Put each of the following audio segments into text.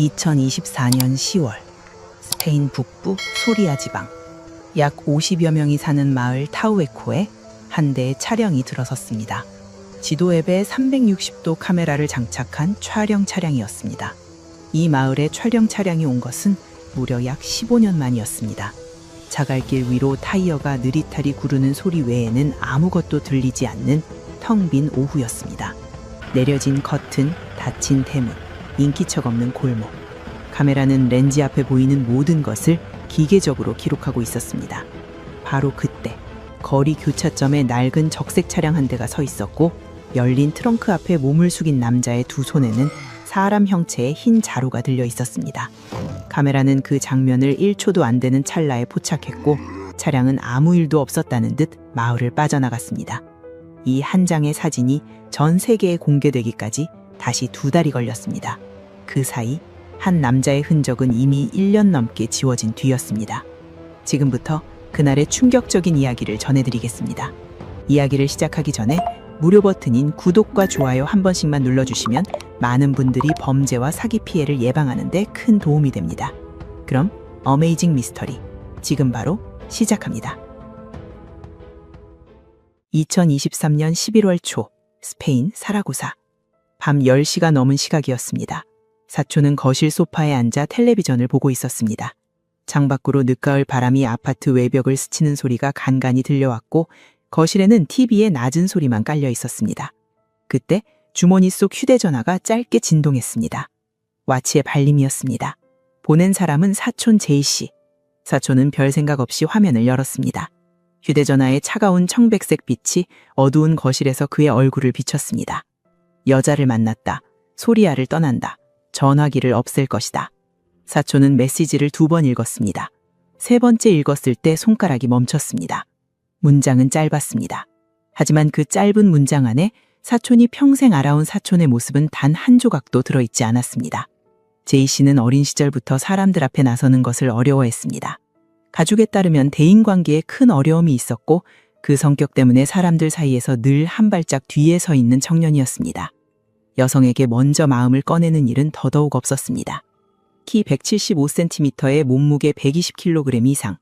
2024년 10월 스페인 북부 소리아 지방 약 50여 명이 사는 마을 타우에코에 한 대의 차량이 들어섰습니다. 지도 앱에 360도 카메라를 장착한 촬영 차량이었습니다. 이 마을에 촬영 차량이 온 것은 무려 약 15년 만이었습니다. 자갈길 위로 타이어가 느릿하리 구르는 소리 외에는 아무것도 들리지 않는 텅 빈 오후였습니다. 내려진 커튼, 닫힌 대문, 인기척 없는 골목. 카메라는 렌즈 앞에 보이는 모든 것을 기계적으로 기록하고 있었습니다. 바로 그때 거리 교차점에 낡은 적색 차량 한 대가 서 있었고 열린 트렁크 앞에 몸을 숙인 남자의 두 손에는 사람 형체의 흰 자루가 들려 있었습니다. 카메라는 그 장면을 1초도 안 되는 찰나에 포착했고 차량은 아무 일도 없었다는 듯 마을을 빠져나갔습니다. 이 한 장의 사진이 전 세계에 공개되기까지 다시 2달이 걸렸습니다. 그 사이 한 남자의 흔적은 이미 1년 넘게 지워진 뒤였습니다. 지금부터 그날의 충격적인 이야기를 전해드리겠습니다. 이야기를 시작하기 전에 무료 버튼인 구독과 좋아요 한 번씩만 눌러주시면 많은 분들이 범죄와 사기 피해를 예방하는 데 큰 도움이 됩니다. 그럼 어메이징 미스터리 지금 바로 시작합니다. 2023년 11월 초 스페인 사라고사 밤 10시가 넘은 시각이었습니다. 사촌은 거실 소파에 앉아 텔레비전을 보고 있었습니다. 창밖으로 늦가을 바람이 아파트 외벽을 스치는 소리가 간간히 들려왔고 거실에는 TV에 낮은 소리만 깔려 있었습니다. 그때 주머니 속 휴대전화가 짧게 진동했습니다. 와치의 발림이었습니다. 보낸 사람은 사촌 제이씨. 사촌은 별 생각 없이 화면을 열었습니다. 휴대전화의 차가운 청백색 빛이 어두운 거실에서 그의 얼굴을 비췄습니다. 여자를 만났다. 소리아를 떠난다. 전화기를 없앨 것이다. 사촌은 메시지를 2번 읽었습니다. 3번째 읽었을 때 손가락이 멈췄습니다. 문장은 짧았습니다. 하지만 그 짧은 문장 안에 사촌이 평생 알아온 사촌의 모습은 단 한 조각도 들어있지 않았습니다. 제이 씨는 어린 시절부터 사람들 앞에 나서는 것을 어려워했습니다. 가족에 따르면 대인관계에 큰 어려움이 있었고 그 성격 때문에 사람들 사이에서 늘 한 발짝 뒤에 서 있는 청년이었습니다. 여성에게 먼저 마음을 꺼내는 일은 더더욱 없었습니다. 키 175cm에 몸무게 120kg 이상.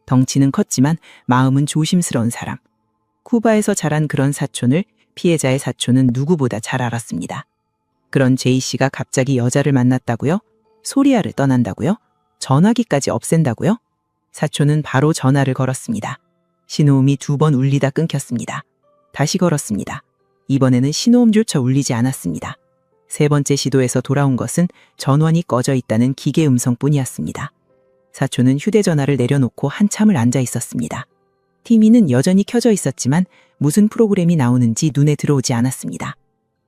덩치는 컸지만 마음은 조심스러운 사람. 쿠바에서 자란 그런 사촌을 피해자의 사촌은 누구보다 잘 알았습니다. 그런 제이 씨가 갑자기 여자를 만났다고요? 소리아를 떠난다고요? 전화기까지 없앤다고요? 사촌은 바로 전화를 걸었습니다. 신호음이 2번 울리다 끊겼습니다. 다시 걸었습니다. 이번에는 신호음조차 울리지 않았습니다. 3번째 시도에서 돌아온 것은 전원이 꺼져 있다는 기계 음성뿐이었습니다. 사촌은 휴대전화를 내려놓고 한참을 앉아 있었습니다. TV는 여전히 켜져 있었지만 무슨 프로그램이 나오는지 눈에 들어오지 않았습니다.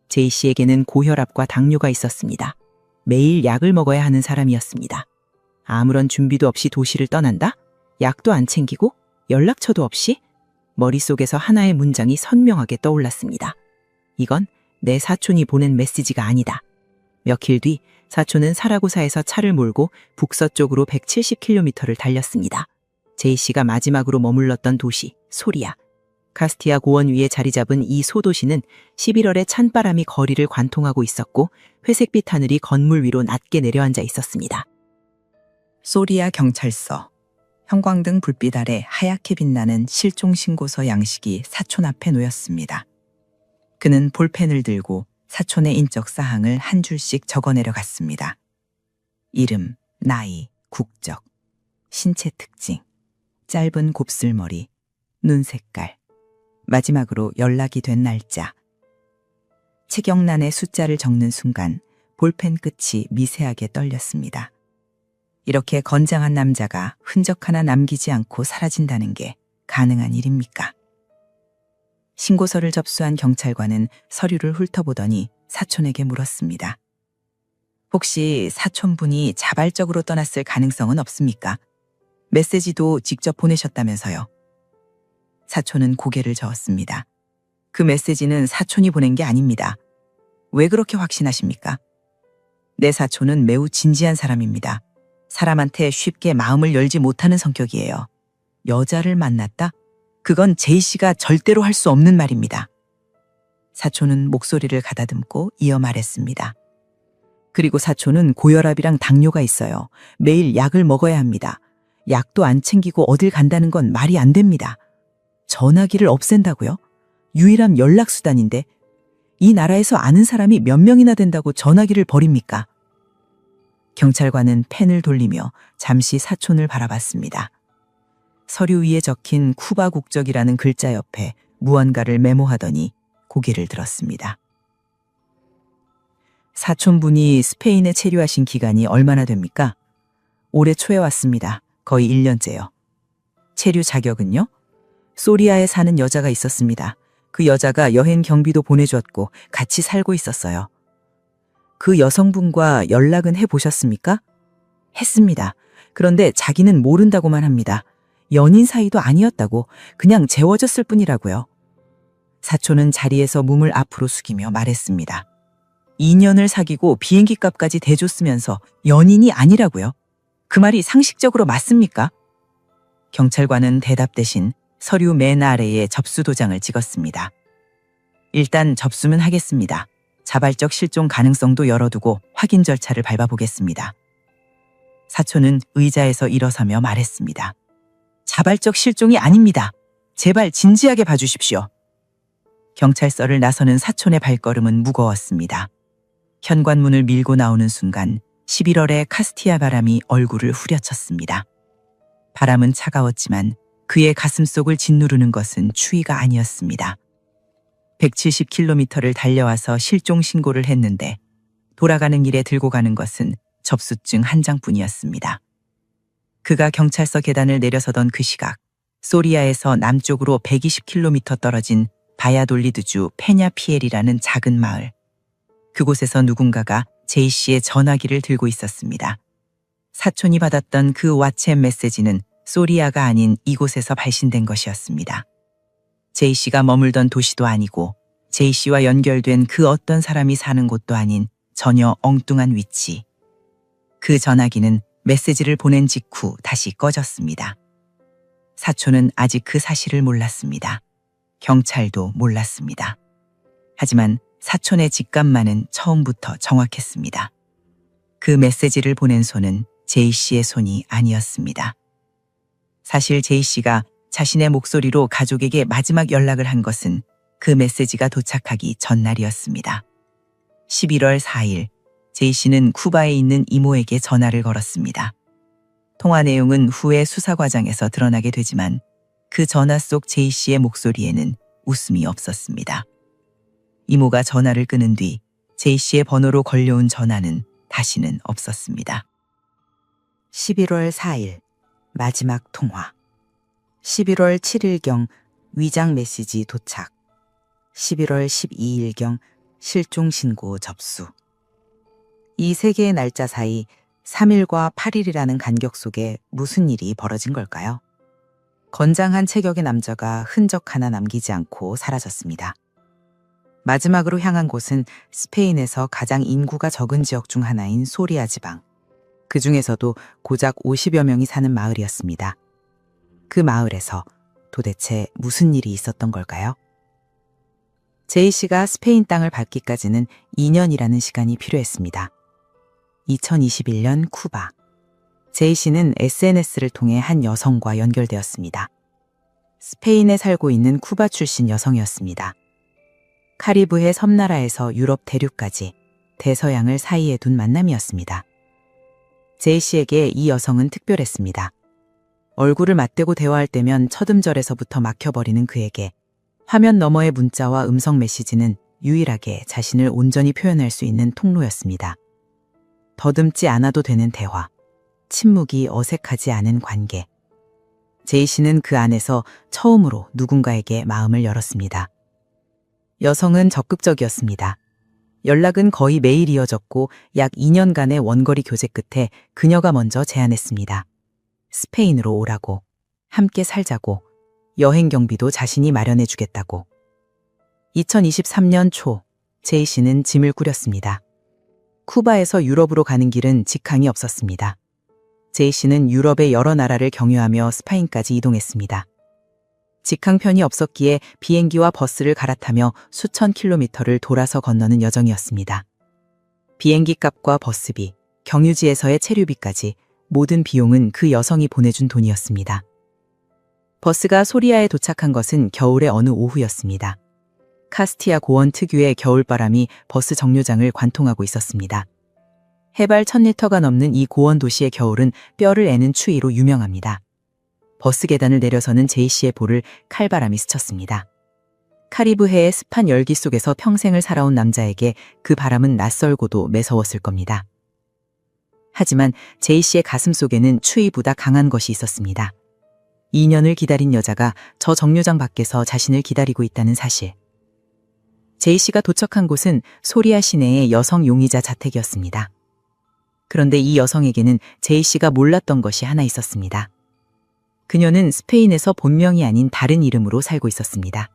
제이 씨에게는 고혈압과 당뇨가 있었습니다. 매일 약을 먹어야 하는 사람이었습니다. 아무런 준비도 없이 도시를 떠난다? 약도 안 챙기고? 연락처도 없이? 머릿속에서 하나의 문장이 선명하게 떠올랐습니다. 이건 내 사촌이 보낸 메시지가 아니다. 며칠 뒤 사촌은 사라고사에서 차를 몰고 북서쪽으로 170km를 달렸습니다. 제이 씨가 마지막으로 머물렀던 도시 소리아. 카스티아 고원 위에 자리 잡은 이 소도시는 11월에 찬바람이 거리를 관통하고 있었고 회색빛 하늘이 건물 위로 낮게 내려앉아 있었습니다. 소리아 경찰서. 형광등 불빛 아래 하얗게 빛나는 실종신고서 양식이 사촌 앞에 놓였습니다. 그는 볼펜을 들고 사촌의 인적 사항을 한 줄씩 적어내려 갔습니다. 이름, 나이, 국적, 신체 특징, 짧은 곱슬머리, 눈 색깔, 마지막으로 연락이 된 날짜. 책영란에 숫자를 적는 순간 볼펜 끝이 미세하게 떨렸습니다. 이렇게 건장한 남자가 흔적 하나 남기지 않고 사라진다는 게 가능한 일입니까? 신고서를 접수한 경찰관은 서류를 훑어보더니 사촌에게 물었습니다. 혹시 사촌분이 자발적으로 떠났을 가능성은 없습니까? 메시지도 직접 보내셨다면서요. 사촌은 고개를 저었습니다. 그 메시지는 사촌이 보낸 게 아닙니다. 왜 그렇게 확신하십니까? 내 사촌은 매우 진지한 사람입니다. 사람한테 쉽게 마음을 열지 못하는 성격이에요. 여자를 만났다? 그건 제이 씨가 절대로 할 수 없는 말입니다. 사촌은 목소리를 가다듬고 이어 말했습니다. 그리고 사촌은 고혈압이랑 당뇨가 있어요. 매일 약을 먹어야 합니다. 약도 안 챙기고 어딜 간다는 건 말이 안 됩니다. 전화기를 없앤다고요? 유일한 연락수단인데 이 나라에서 아는 사람이 몇 명이나 된다고 전화기를 버립니까? 경찰관은 펜을 돌리며 잠시 사촌을 바라봤습니다. 서류 위에 적힌 쿠바 국적이라는 글자 옆에 무언가를 메모하더니 고개를 들었습니다. 사촌분이 스페인에 체류하신 기간이 얼마나 됩니까? 올해 초에 왔습니다. 거의 1년째요. 체류 자격은요? 소리아에 사는 여자가 있었습니다. 그 여자가 여행 경비도 보내줬고 같이 살고 있었어요. 그 여성분과 연락은 해보셨습니까? 했습니다. 그런데 자기는 모른다고만 합니다. 연인 사이도 아니었다고, 그냥 재워졌을 뿐이라고요. 사촌은 자리에서 몸을 앞으로 숙이며 말했습니다. 2년을 사귀고 비행기 값까지 대줬으면서 연인이 아니라고요? 그 말이 상식적으로 맞습니까? 경찰관은 대답 대신 서류 맨 아래에 접수 도장을 찍었습니다. 일단 접수는 하겠습니다. 자발적 실종 가능성도 열어두고 확인 절차를 밟아보겠습니다. 사촌은 의자에서 일어서며 말했습니다. 자발적 실종이 아닙니다. 제발 진지하게 봐주십시오. 경찰서를 나서는 사촌의 발걸음은 무거웠습니다. 현관문을 밀고 나오는 순간 11월의 카스티아 바람이 얼굴을 후려쳤습니다. 바람은 차가웠지만 그의 가슴속을 짓누르는 것은 추위가 아니었습니다. 170km를 달려와서 실종 신고를 했는데 돌아가는 길에 들고 가는 것은 접수증 한 장뿐이었습니다. 그가 경찰서 계단을 내려서던 그 시각, 소리아에서 남쪽으로 120km 떨어진 바야돌리드주 페냐피엘이라는 작은 마을. 그곳에서 누군가가 제이 씨의 전화기를 들고 있었습니다. 사촌이 받았던 그 왓챗 메시지는 소리아가 아닌 이곳에서 발신된 것이었습니다. 제이 씨가 머물던 도시도 아니고 제이 씨와 연결된 그 어떤 사람이 사는 곳도 아닌 전혀 엉뚱한 위치. 그 전화기는 메시지를 보낸 직후 다시 꺼졌습니다. 사촌은 아직 그 사실을 몰랐습니다. 경찰도 몰랐습니다. 하지만 사촌의 직감만은 처음부터 정확했습니다. 그 메시지를 보낸 손은 제이 씨의 손이 아니었습니다. 사실 제이 씨가 자신의 목소리로 가족에게 마지막 연락을 한 것은 그 메시지가 도착하기 전날이었습니다. 11월 4일, 제이 씨는 쿠바에 있는 이모에게 전화를 걸었습니다. 통화 내용은 후에 수사 과정에서 드러나게 되지만 그 전화 속 제이 씨의 목소리에는 웃음이 없었습니다. 이모가 전화를 끊은 뒤 제이 씨의 번호로 걸려온 전화는 다시는 없었습니다. 11월 4일 마지막 통화. 11월 7일경 위장 메시지 도착. 11월 12일경 실종 신고 접수. 이 세 개의 날짜 사이 3일과 8일이라는 간격 속에 무슨 일이 벌어진 걸까요? 건장한 체격의 남자가 흔적 하나 남기지 않고 사라졌습니다. 마지막으로 향한 곳은 스페인에서 가장 인구가 적은 지역 중 하나인 소리아 지방. 그 중에서도 고작 50여 명이 사는 마을이었습니다. 그 마을에서 도대체 무슨 일이 있었던 걸까요? 제이 씨가 스페인 땅을 밟기까지는 2년이라는 시간이 필요했습니다. 2021년 쿠바. 제이 씨는 SNS를 통해 한 여성과 연결되었습니다. 스페인에 살고 있는 쿠바 출신 여성이었습니다. 카리브해 섬나라에서 유럽 대륙까지 대서양을 사이에 둔 만남이었습니다. 제이 씨에게 이 여성은 특별했습니다. 얼굴을 맞대고 대화할 때면 첫음절에서부터 막혀버리는 그에게 화면 너머의 문자와 음성 메시지는 유일하게 자신을 온전히 표현할 수 있는 통로였습니다. 더듬지 않아도 되는 대화, 침묵이 어색하지 않은 관계. 제이 씨는 그 안에서 처음으로 누군가에게 마음을 열었습니다. 여성은 적극적이었습니다. 연락은 거의 매일 이어졌고 약 2년간의 원거리 교제 끝에 그녀가 먼저 제안했습니다. 스페인으로 오라고, 함께 살자고, 여행 경비도 자신이 마련해 주겠다고. 2023년 초, 제이 씨는 짐을 꾸렸습니다. 쿠바에서 유럽으로 가는 길은 직항이 없었습니다. 제이 씨는 유럽의 여러 나라를 경유하며 스페인까지 이동했습니다. 직항편이 없었기에 비행기와 버스를 갈아타며 수천 킬로미터를 돌아서 건너는 여정이었습니다. 비행기 값과 버스비, 경유지에서의 체류비까지 모든 비용은 그 여성이 보내준 돈이었습니다. 버스가 소리아에 도착한 것은 겨울의 어느 오후였습니다. 카스티아 고원 특유의 겨울바람이 버스 정류장을 관통하고 있었습니다. 해발 1000리터가 넘는 이 고원 도시의 겨울은 뼈를 애는 추위로 유명합니다. 버스 계단을 내려서는 제이 씨의 볼을 칼바람이 스쳤습니다. 카리브해의 습한 열기 속에서 평생을 살아온 남자에게 그 바람은 낯설고도 매서웠을 겁니다. 하지만 제이 씨의 가슴 속에는 추위보다 강한 것이 있었습니다. 2년을 기다린 여자가 저 정류장 밖에서 자신을 기다리고 있다는 사실. 제이 씨가 도착한 곳은 소리아 시내의 여성 용의자 자택이었습니다. 그런데 이 여성에게는 제이 씨가 몰랐던 것이 하나 있었습니다. 그녀는 스페인에서 본명이 아닌 다른 이름으로 살고 있었습니다.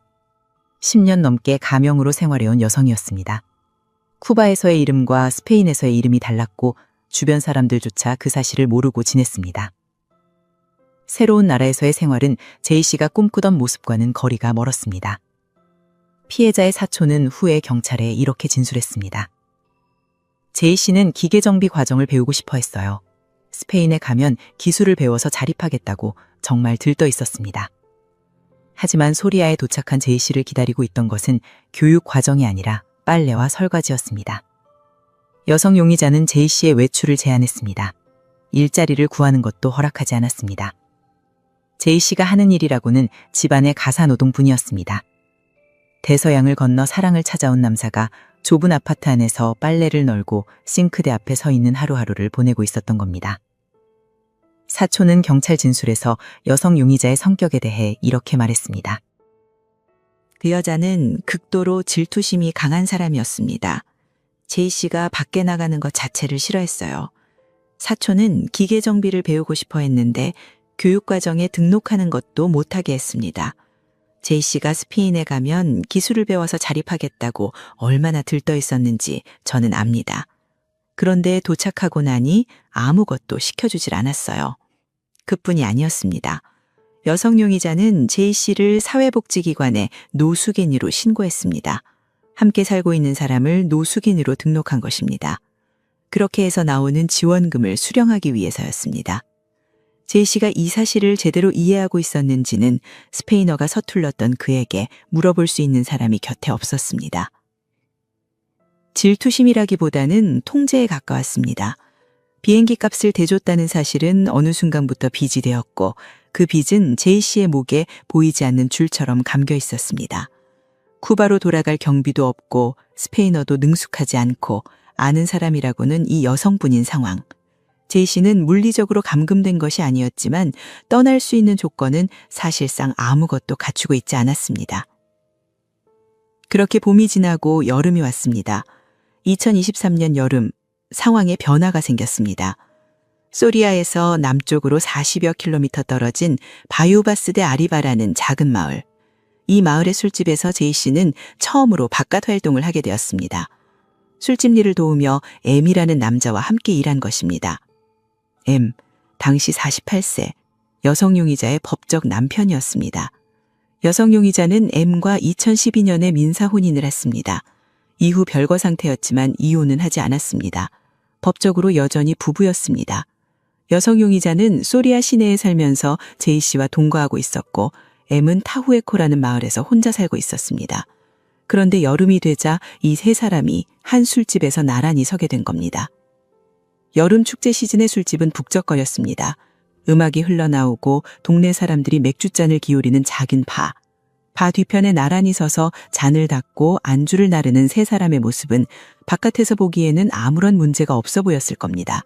10년 넘게 가명으로 생활해온 여성이었습니다. 쿠바에서의 이름과 스페인에서의 이름이 달랐고 주변 사람들조차 그 사실을 모르고 지냈습니다. 새로운 나라에서의 생활은 제이 씨가 꿈꾸던 모습과는 거리가 멀었습니다. 피해자의 사촌은 후에 경찰에 이렇게 진술했습니다. 제이 씨는 기계정비 과정을 배우고 싶어 했어요. 스페인에 가면 기술을 배워서 자립하겠다고 정말 들떠 있었습니다. 하지만 소리아에 도착한 제이 씨를 기다리고 있던 것은 교육 과정이 아니라 빨래와 설거지였습니다. 여성 용의자는 제이 씨의 외출을 제한했습니다. 일자리를 구하는 것도 허락하지 않았습니다. 제이 씨가 하는 일이라고는 집안의 가사노동뿐이었습니다. 대서양을 건너 사랑을 찾아온 남자가 좁은 아파트 안에서 빨래를 널고 싱크대 앞에 서 있는 하루하루를 보내고 있었던 겁니다. 사촌은 경찰 진술에서 여성 용의자의 성격에 대해 이렇게 말했습니다. 그 여자는 극도로 질투심이 강한 사람이었습니다. 제이 씨가 밖에 나가는 것 자체를 싫어했어요. 사촌은 기계 정비를 배우고 싶어 했는데 교육과정에 등록하는 것도 못하게 했습니다. 제이 씨가 스페인에 가면 기술을 배워서 자립하겠다고 얼마나 들떠 있었는지 저는 압니다. 그런데 도착하고 나니 아무것도 시켜주질 않았어요. 그뿐이 아니었습니다. 여성 용의자는 제이 씨를 사회복지기관에 노숙인으로 신고했습니다. 함께 살고 있는 사람을 노숙인으로 등록한 것입니다. 그렇게 해서 나오는 지원금을 수령하기 위해서였습니다. 제이 씨가 이 사실을 제대로 이해하고 있었는지는 스페인어가 서툴렀던 그에게 물어볼 수 있는 사람이 곁에 없었습니다. 질투심이라기보다는 통제에 가까웠습니다. 비행기 값을 대줬다는 사실은 어느 순간부터 빚이 되었고 그 빚은 제이 씨의 목에 보이지 않는 줄처럼 감겨 있었습니다. 쿠바로 돌아갈 경비도 없고 스페인어도 능숙하지 않고 아는 사람이라고는 이 여성뿐인 상황. 제이 씨는 물리적으로 감금된 것이 아니었지만 떠날 수 있는 조건은 사실상 아무것도 갖추고 있지 않았습니다. 그렇게 봄이 지나고 여름이 왔습니다. 2023년 여름, 상황에 변화가 생겼습니다. 소리아에서 남쪽으로 40여 킬로미터 떨어진 바유바스 데 아리바라는 작은 마을. 이 마을의 술집에서 제이 씨는 처음으로 바깥 활동을 하게 되었습니다. 술집 일을 도우며 M이라는 남자와 함께 일한 것입니다. M, 당시 48세, 여성 용의자의 법적 남편이었습니다. 여성 용의자는 M과 2012년에 민사 혼인을 했습니다. 이후 별거 상태였지만 이혼은 하지 않았습니다. 법적으로 여전히 부부였습니다. 여성 용의자는 소리아 시내에 살면서 제이 씨와 동거하고 있었고 M은 타후에코라는 마을에서 혼자 살고 있었습니다. 그런데 여름이 되자 이 세 사람이 한 술집에서 나란히 서게 된 겁니다. 여름 축제 시즌의 술집은 북적거렸습니다. 음악이 흘러나오고 동네 사람들이 맥주잔을 기울이는 작은 바. 바 뒤편에 나란히 서서 잔을 닦고 안주를 나르는 세 사람의 모습은 바깥에서 보기에는 아무런 문제가 없어 보였을 겁니다.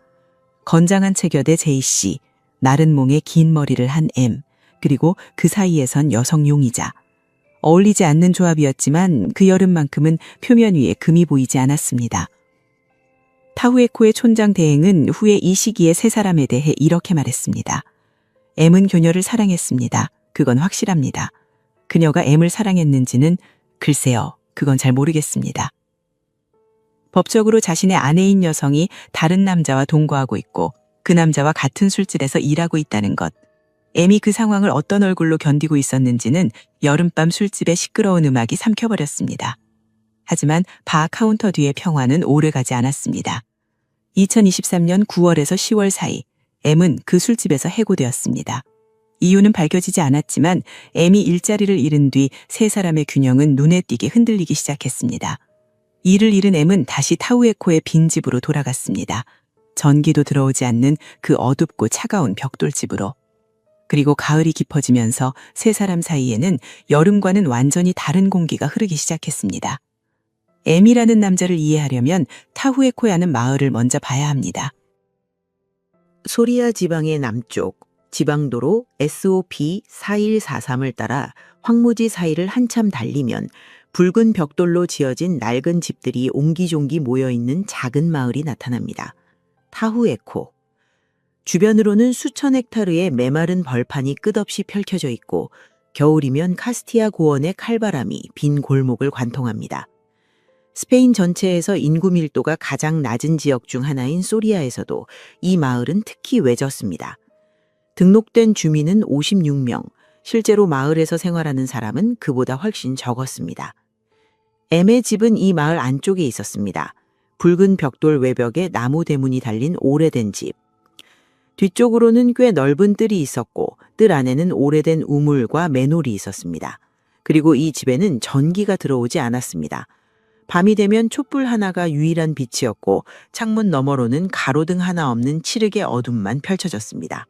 건장한 체격의 제이 씨, 나른 몽에 긴 머리를 한 M, 그리고 그 사이에선 여성 용의자. 어울리지 않는 조합이었지만 그 여름만큼은 표면 위에 금이 보이지 않았습니다. 타후에코의 촌장 대행은 후에 이 시기에 세 사람에 대해 이렇게 말했습니다. M은 교녀를 사랑했습니다. 그건 확실합니다. 그녀가 M을 사랑했는지는 글쎄요, 그건 잘 모르겠습니다. 법적으로 자신의 아내인 여성이 다른 남자와 동거하고 있고 그 남자와 같은 술집에서 일하고 있다는 것. M이 그 상황을 어떤 얼굴로 견디고 있었는지는 여름밤 술집의 시끄러운 음악이 삼켜버렸습니다. 하지만 바 카운터 뒤의 평화는 오래가지 않았습니다. 2023년 9월에서 10월 사이 M은 그 술집에서 해고되었습니다. 이유는 밝혀지지 않았지만 M이 일자리를 잃은 뒤 세 사람의 균형은 눈에 띄게 흔들리기 시작했습니다. 이를 잃은 M은 다시 타우에코의 빈집으로 돌아갔습니다. 전기도 들어오지 않는 그 어둡고 차가운 벽돌집으로. 그리고 가을이 깊어지면서 세 사람 사이에는 여름과는 완전히 다른 공기가 흐르기 시작했습니다. M이라는 남자를 이해하려면 타후에코야는 마을을 먼저 봐야 합니다. 소리아 지방의 남쪽 지방도로 SOP 4143을 따라 황무지 사이를 한참 달리면 붉은 벽돌로 지어진 낡은 집들이 옹기종기 모여있는 작은 마을이 나타납니다. 타후에코. 주변으로는 수천 헥타르의 메마른 벌판이 끝없이 펼쳐져 있고 겨울이면 카스티아 고원의 칼바람이 빈 골목을 관통합니다. 스페인 전체에서 인구 밀도가 가장 낮은 지역 중 하나인 소리아에서도 이 마을은 특히 외졌습니다. 등록된 주민은 56명, 실제로 마을에서 생활하는 사람은 그보다 훨씬 적었습니다. M의 집은 이 마을 안쪽에 있었습니다. 붉은 벽돌 외벽에 나무 대문이 달린 오래된 집. 뒤쪽으로는 꽤 넓은 뜰이 있었고 뜰 안에는 오래된 우물과 맨홀이 있었습니다. 그리고 이 집에는 전기가 들어오지 않았습니다. 밤이 되면 촛불 하나가 유일한 빛이었고 창문 너머로는 가로등 하나 없는 칠흑의 어둠만 펼쳐졌습니다.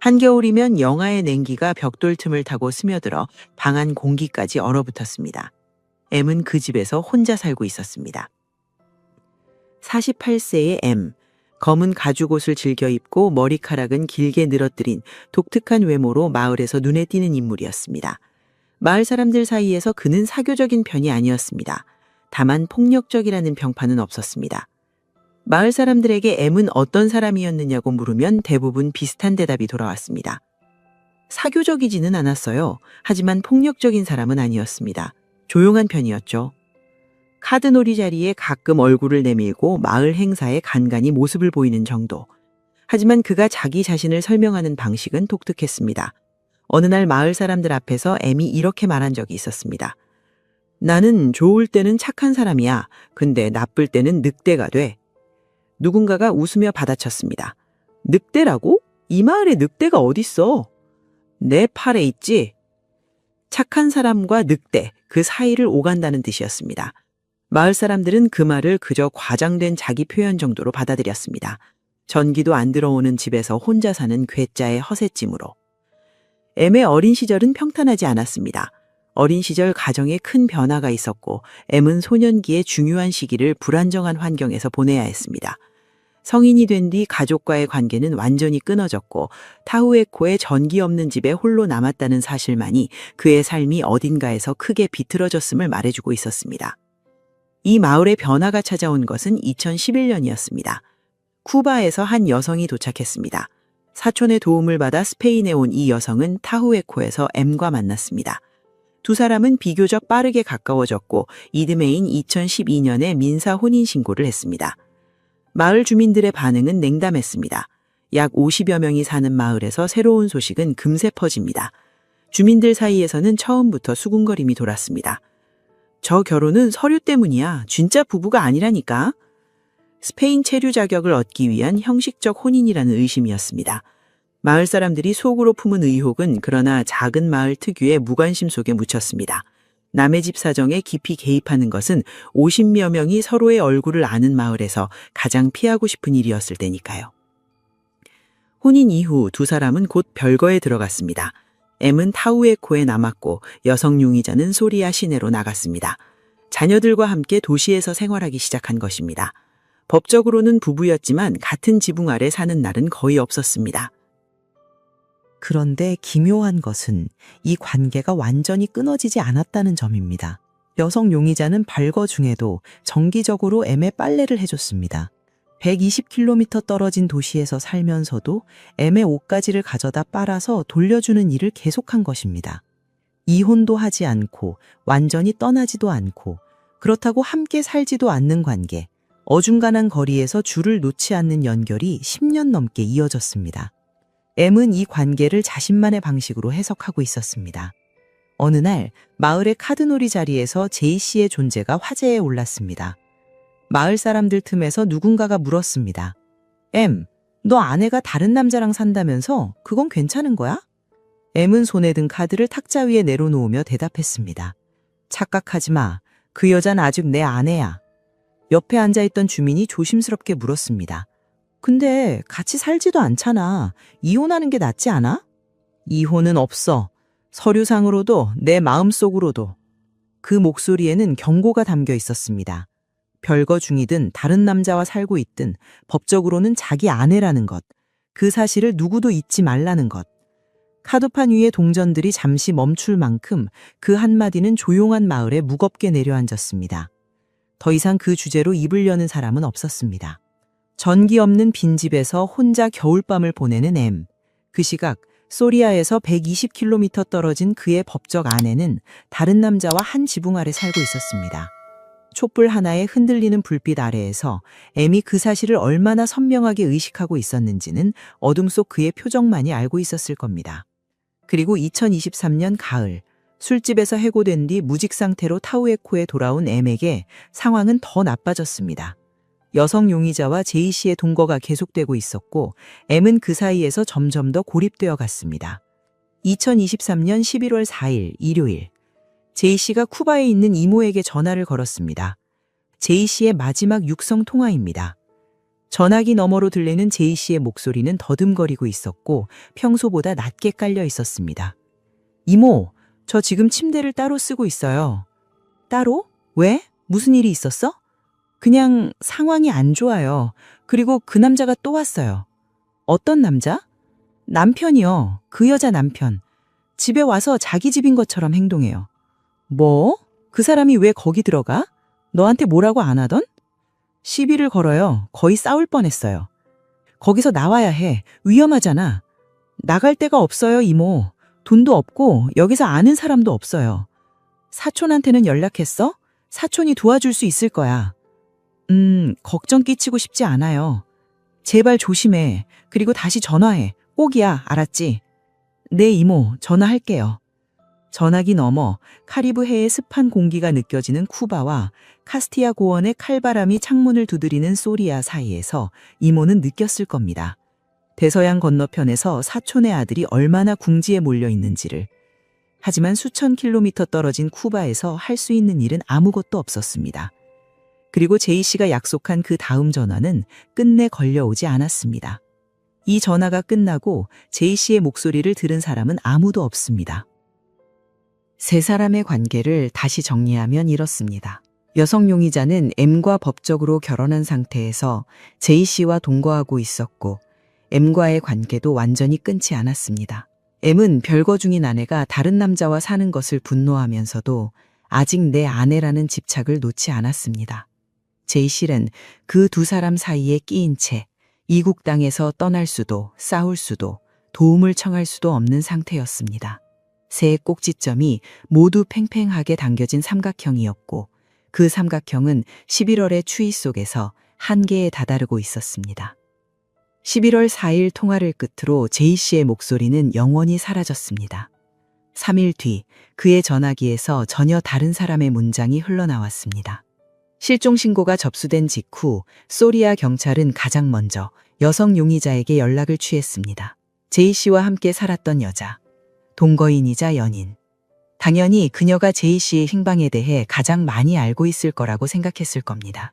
한겨울이면 영하의 냉기가 벽돌 틈을 타고 스며들어 방 안 공기까지 얼어붙었습니다. M은 그 집에서 혼자 살고 있었습니다. 48세의 M. 검은 가죽옷을 즐겨 입고 머리카락은 길게 늘어뜨린 독특한 외모로 마을에서 눈에 띄는 인물이었습니다. 마을 사람들 사이에서 그는 사교적인 편이 아니었습니다. 다만 폭력적이라는 평판은 없었습니다. 마을 사람들에게 M은 어떤 사람이었느냐고 물으면 대부분 비슷한 대답이 돌아왔습니다. 사교적이지는 않았어요. 하지만 폭력적인 사람은 아니었습니다. 조용한 편이었죠. 카드놀이 자리에 가끔 얼굴을 내밀고 마을 행사에 간간히 모습을 보이는 정도. 하지만 그가 자기 자신을 설명하는 방식은 독특했습니다. 어느 날 마을 사람들 앞에서 M이 이렇게 말한 적이 있었습니다. 나는 좋을 때는 착한 사람이야. 근데 나쁠 때는 늑대가 돼. 누군가가 웃으며 받아쳤습니다. 늑대라고? 이 마을에 늑대가 어딨어? 내 팔에 있지? 착한 사람과 늑대, 그 사이를 오간다는 뜻이었습니다. 마을 사람들은 그 말을 그저 과장된 자기 표현 정도로 받아들였습니다. 전기도 안 들어오는 집에서 혼자 사는 괴짜의 허세찜으로. M의 어린 시절은 평탄하지 않았습니다. 어린 시절 가정에 큰 변화가 있었고 M은 소년기의 중요한 시기를 불안정한 환경에서 보내야 했습니다. 성인이 된 뒤 가족과의 관계는 완전히 끊어졌고 타후에코의 전기 없는 집에 홀로 남았다는 사실만이 그의 삶이 어딘가에서 크게 비틀어졌음을 말해주고 있었습니다. 이 마을의 변화가 찾아온 것은 2011년이었습니다. 쿠바에서 한 여성이 도착했습니다. 사촌의 도움을 받아 스페인에 온 이 여성은 타후에코에서 M과 만났습니다. 두 사람은 비교적 빠르게 가까워졌고 이듬해인 2012년에 민사 혼인신고를 했습니다. 마을 주민들의 반응은 냉담했습니다. 약 50여 명이 사는 마을에서 새로운 소식은 금세 퍼집니다. 주민들 사이에서는 처음부터 수군거림이 돌았습니다. 저 결혼은 서류 때문이야. 진짜 부부가 아니라니까. 스페인 체류 자격을 얻기 위한 형식적 혼인이라는 의심이었습니다. 마을 사람들이 속으로 품은 의혹은 그러나 작은 마을 특유의 무관심 속에 묻혔습니다. 남의 집 사정에 깊이 개입하는 것은 50여 명이 서로의 얼굴을 아는 마을에서 가장 피하고 싶은 일이었을 때니까요. 혼인 이후 두 사람은 곧 별거에 들어갔습니다. M은 타우에코에 남았고 여성 용의자는 소리아 시내로 나갔습니다. 자녀들과 함께 도시에서 생활하기 시작한 것입니다. 법적으로는 부부였지만 같은 지붕 아래 사는 날은 거의 없었습니다. 그런데 기묘한 것은 이 관계가 완전히 끊어지지 않았다는 점입니다. 여성 용의자는 발거 중에도 정기적으로 M의 빨래를 해줬습니다. 120km 떨어진 도시에서 살면서도 M의 옷가지를 가져다 빨아서 돌려주는 일을 계속한 것입니다. 이혼도 하지 않고 완전히 떠나지도 않고 그렇다고 함께 살지도 않는 관계, 어중간한 거리에서 줄을 놓지 않는 연결이 10년 넘게 이어졌습니다. M은 이 관계를 자신만의 방식으로 해석하고 있었습니다. 어느 날 마을의 카드놀이 자리에서 제이 씨의 존재가 화제에 올랐습니다. 마을 사람들 틈에서 누군가가 물었습니다. 너 아내가 다른 남자랑 산다면서 그건 괜찮은 거야? M은 손에 든 카드를 탁자 위에 내려놓으며 대답했습니다. 착각하지 마. 그 여자는 아직 내 아내야. 옆에 앉아있던 주민이 조심스럽게 물었습니다. 근데 같이 살지도 않잖아. 이혼하는 게 낫지 않아? 이혼은 없어. 서류상으로도 내 마음속으로도. 그 목소리에는 경고가 담겨 있었습니다. 별거 중이든 다른 남자와 살고 있든 법적으로는 자기 아내라는 것. 그 사실을 누구도 잊지 말라는 것. 카드판 위의 동전들이 잠시 멈출 만큼 그 한마디는 조용한 마을에 무겁게 내려앉았습니다. 더 이상 그 주제로 입을 여는 사람은 없었습니다. 전기 없는 빈집에서 혼자 겨울밤을 보내는 M. 그 시각 소리아에서 120km 떨어진 그의 법적 아내는 다른 남자와 한 지붕 아래 살고 있었습니다. 촛불 하나에 흔들리는 불빛 아래에서 M이 그 사실을 얼마나 선명하게 의식하고 있었는지는 어둠 속 그의 표정만이 알고 있었을 겁니다. 그리고 2023년 가을, 술집에서 해고된 뒤 무직 상태로 타우에코에 돌아온 M에게 상황은 더 나빠졌습니다. 여성 용의자와 제이 씨의 동거가 계속되고 있었고 M은 그 사이에서 점점 더 고립되어 갔습니다. 2023년 11월 4일 일요일, 제이 씨가 쿠바에 있는 이모에게 전화를 걸었습니다. 제이 씨의 마지막 육성 통화입니다. 전화기 너머로 들리는 제이 씨의 목소리는 더듬거리고 있었고 평소보다 낮게 깔려 있었습니다. 이모, 저 지금 침대를 따로 쓰고 있어요. 따로? 왜? 무슨 일이 있었어? 그냥 상황이 안 좋아요. 그리고 그 남자가 또 왔어요. 어떤 남자? 남편이요. 그 여자 남편. 집에 와서 자기 집인 것처럼 행동해요. 뭐? 그 사람이 왜 거기 들어가? 너한테 뭐라고 안 하던? 시비를 걸어요. 거의 싸울 뻔했어요. 거기서 나와야 해. 위험하잖아. 나갈 데가 없어요, 이모. 돈도 없고 여기서 아는 사람도 없어요. 사촌한테는 연락했어? 사촌이 도와줄 수 있을 거야. 걱정 끼치고 싶지 않아요. 제발 조심해. 그리고 다시 전화해. 꼭이야, 알았지? 네, 이모, 전화할게요. 전화기 너머 카리브해의 습한 공기가 느껴지는 쿠바와 카스티아 고원의 칼바람이 창문을 두드리는 소리아 사이에서 이모는 느꼈을 겁니다. 대서양 건너편에서 사촌의 아들이 얼마나 궁지에 몰려 있는지를. 하지만 수천 킬로미터 떨어진 쿠바에서 할 수 있는 일은 아무것도 없었습니다. 그리고 제이 씨가 약속한 그 다음 전화는 끝내 걸려오지 않았습니다. 이 전화가 끝나고 제이 씨의 목소리를 들은 사람은 아무도 없습니다. 세 사람의 관계를 다시 정리하면 이렇습니다. 여성 용의자는 M과 법적으로 결혼한 상태에서 제이 씨와 동거하고 있었고 M과의 관계도 완전히 끊지 않았습니다. M은 별거 중인 아내가 다른 남자와 사는 것을 분노하면서도 아직 내 아내라는 집착을 놓지 않았습니다. 제이 씨는 그 두 사람 사이에 끼인 채 이국 땅에서 떠날 수도 싸울 수도 도움을 청할 수도 없는 상태였습니다. 세 꼭지점이 모두 팽팽하게 당겨진 삼각형이었고 그 삼각형은 11월의 추위 속에서 한계에 다다르고 있었습니다. 11월 4일 통화를 끝으로 제이 씨의 목소리는 영원히 사라졌습니다. 3일 뒤 그의 전화기에서 전혀 다른 사람의 문장이 흘러나왔습니다. 실종 신고가 접수된 직후 소리아 경찰은 가장 먼저 여성 용의자에게 연락을 취했습니다. 제이 씨와 함께 살았던 여자, 동거인이자 연인. 당연히 그녀가 제이 씨의 행방에 대해 가장 많이 알고 있을 거라고 생각했을 겁니다.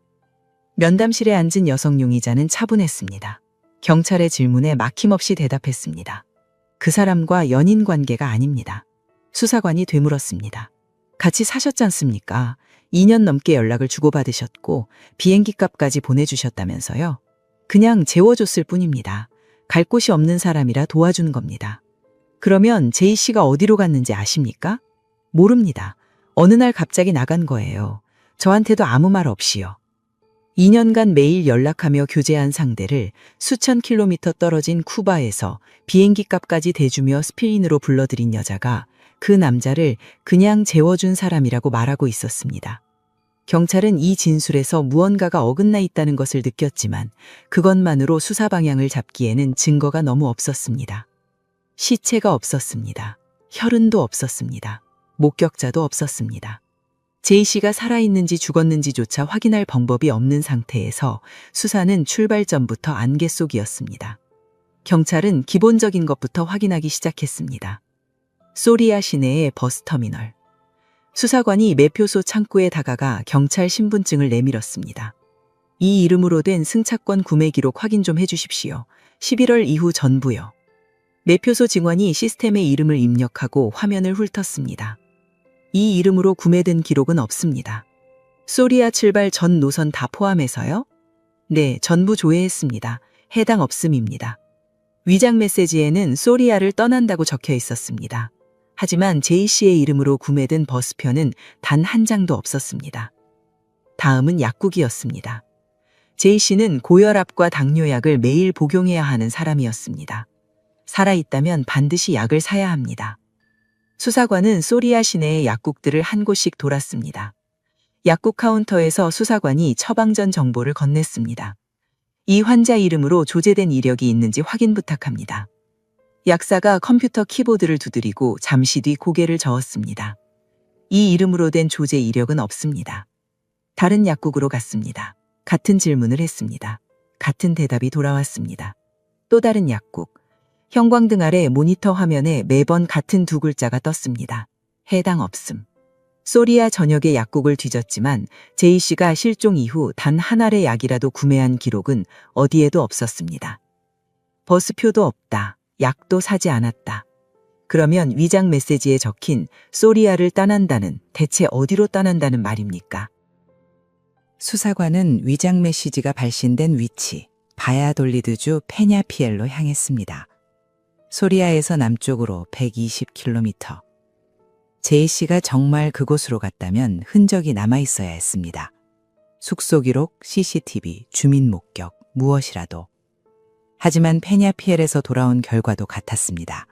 면담실에 앉은 여성 용의자는 차분했습니다. 경찰의 질문에 막힘없이 대답했습니다. 그 사람과 연인 관계가 아닙니다. 수사관이 되물었습니다. 같이 사셨지 않습니까? 2년 넘게 연락을 주고받으셨고 비행기 값까지 보내주셨다면서요? 그냥 재워줬을 뿐입니다. 갈 곳이 없는 사람이라 도와준 겁니다. 그러면 제이 씨가 어디로 갔는지 아십니까? 모릅니다. 어느 날 갑자기 나간 거예요. 저한테도 아무 말 없이요. 2년간 매일 연락하며 교제한 상대를 수천 킬로미터 떨어진 쿠바에서 비행기 값까지 대주며 스페인으로 불러들인 여자가 그 남자를 그냥 재워준 사람이라고 말하고 있었습니다. 경찰은 이 진술에서 무언가가 어긋나 있다는 것을 느꼈지만 그것만으로 수사 방향을 잡기에는 증거가 너무 없었습니다. 시체가 없었습니다. 혈흔도 없었습니다. 목격자도 없었습니다. 제이 씨가 살아있는지 죽었는지조차 확인할 방법이 없는 상태에서 수사는 출발 전부터 안개 속이었습니다. 경찰은 기본적인 것부터 확인하기 시작했습니다. 소리아 시내의 버스터미널. 수사관이 매표소 창구에 다가가 경찰 신분증을 내밀었습니다. 이 이름으로 된 승차권 구매 기록 확인 좀 해주십시오. 11월 이후 전부요. 매표소 직원이 시스템에 이름을 입력하고 화면을 훑었습니다. 이 이름으로 구매된 기록은 없습니다. 소리아 출발 전 노선 다 포함해서요? 네, 전부 조회했습니다. 해당 없음입니다. 위장 메시지에는 소리아를 떠난다고 적혀 있었습니다. 하지만 제이 씨의 이름으로 구매된 버스표는 단 한 장도 없었습니다. 다음은 약국이었습니다. 제이 씨는 고혈압과 당뇨약을 매일 복용해야 하는 사람이었습니다. 살아있다면 반드시 약을 사야 합니다. 수사관은 소리아 시내의 약국들을 한 곳씩 돌았습니다. 약국 카운터에서 수사관이 처방전 정보를 건넸습니다. 이 환자 이름으로 조제된 이력이 있는지 확인 부탁합니다. 약사가 컴퓨터 키보드를 두드리고 잠시 뒤 고개를 저었습니다. 이 이름으로 된 조제 이력은 없습니다. 다른 약국으로 갔습니다. 같은 질문을 했습니다. 같은 대답이 돌아왔습니다. 또 다른 약국. 형광등 아래 모니터 화면에 매번 같은 두 글자가 떴습니다. 해당 없음. 소리아 전역의 약국을 뒤졌지만 제이 씨가 실종 이후 단 한 알의 약이라도 구매한 기록은 어디에도 없었습니다. 버스표도 없다. 약도 사지 않았다. 그러면 위장 메시지에 적힌 소리아를 떠난다는 대체 어디로 떠난다는 말입니까? 수사관은 위장 메시지가 발신된 위치, 바야돌리드주 페냐피엘로 향했습니다. 소리아에서 남쪽으로 120km. 제이 씨가 정말 그곳으로 갔다면 흔적이 남아있어야 했습니다. 숙소 기록, CCTV, 주민 목격, 무엇이라도. 하지만 페냐피엘에서 돌아온 결과도 같았습니다.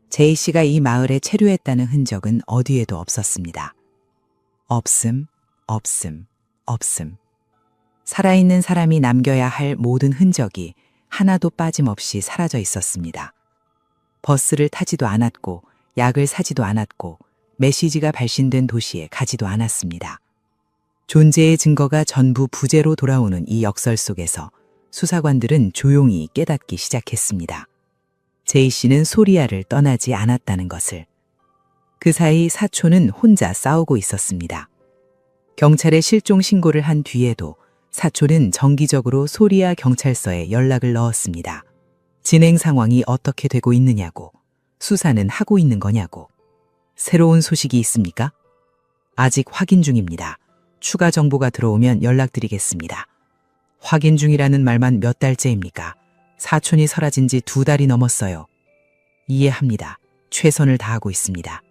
제이 씨가 이 마을에 체류했다는 흔적은 어디에도 없었습니다. 없음, 없음, 없음. 살아있는 사람이 남겨야 할 모든 흔적이 하나도 빠짐없이 사라져 있었습니다. 버스를 타지도 않았고, 약을 사지도 않았고, 메시지가 발신된 도시에 가지도 않았습니다. 존재의 증거가 전부 부재로 돌아오는 이 역설 속에서 수사관들은 조용히 깨닫기 시작했습니다. 제이 씨는 소리아를 떠나지 않았다는 것을. 그 사이 사촌은 혼자 싸우고 있었습니다. 경찰에 실종 신고를 한 뒤에도 사촌은 정기적으로 소리아 경찰서에 연락을 넣었습니다. 진행 상황이 어떻게 되고 있느냐고, 수사는 하고 있는 거냐고. 새로운 소식이 있습니까? 아직 확인 중입니다. 추가 정보가 들어오면 연락드리겠습니다. 확인 중이라는 말만 몇 달째입니까? 사촌이 사라진 지 2달이 넘었어요. 이해합니다. 최선을 다하고 있습니다.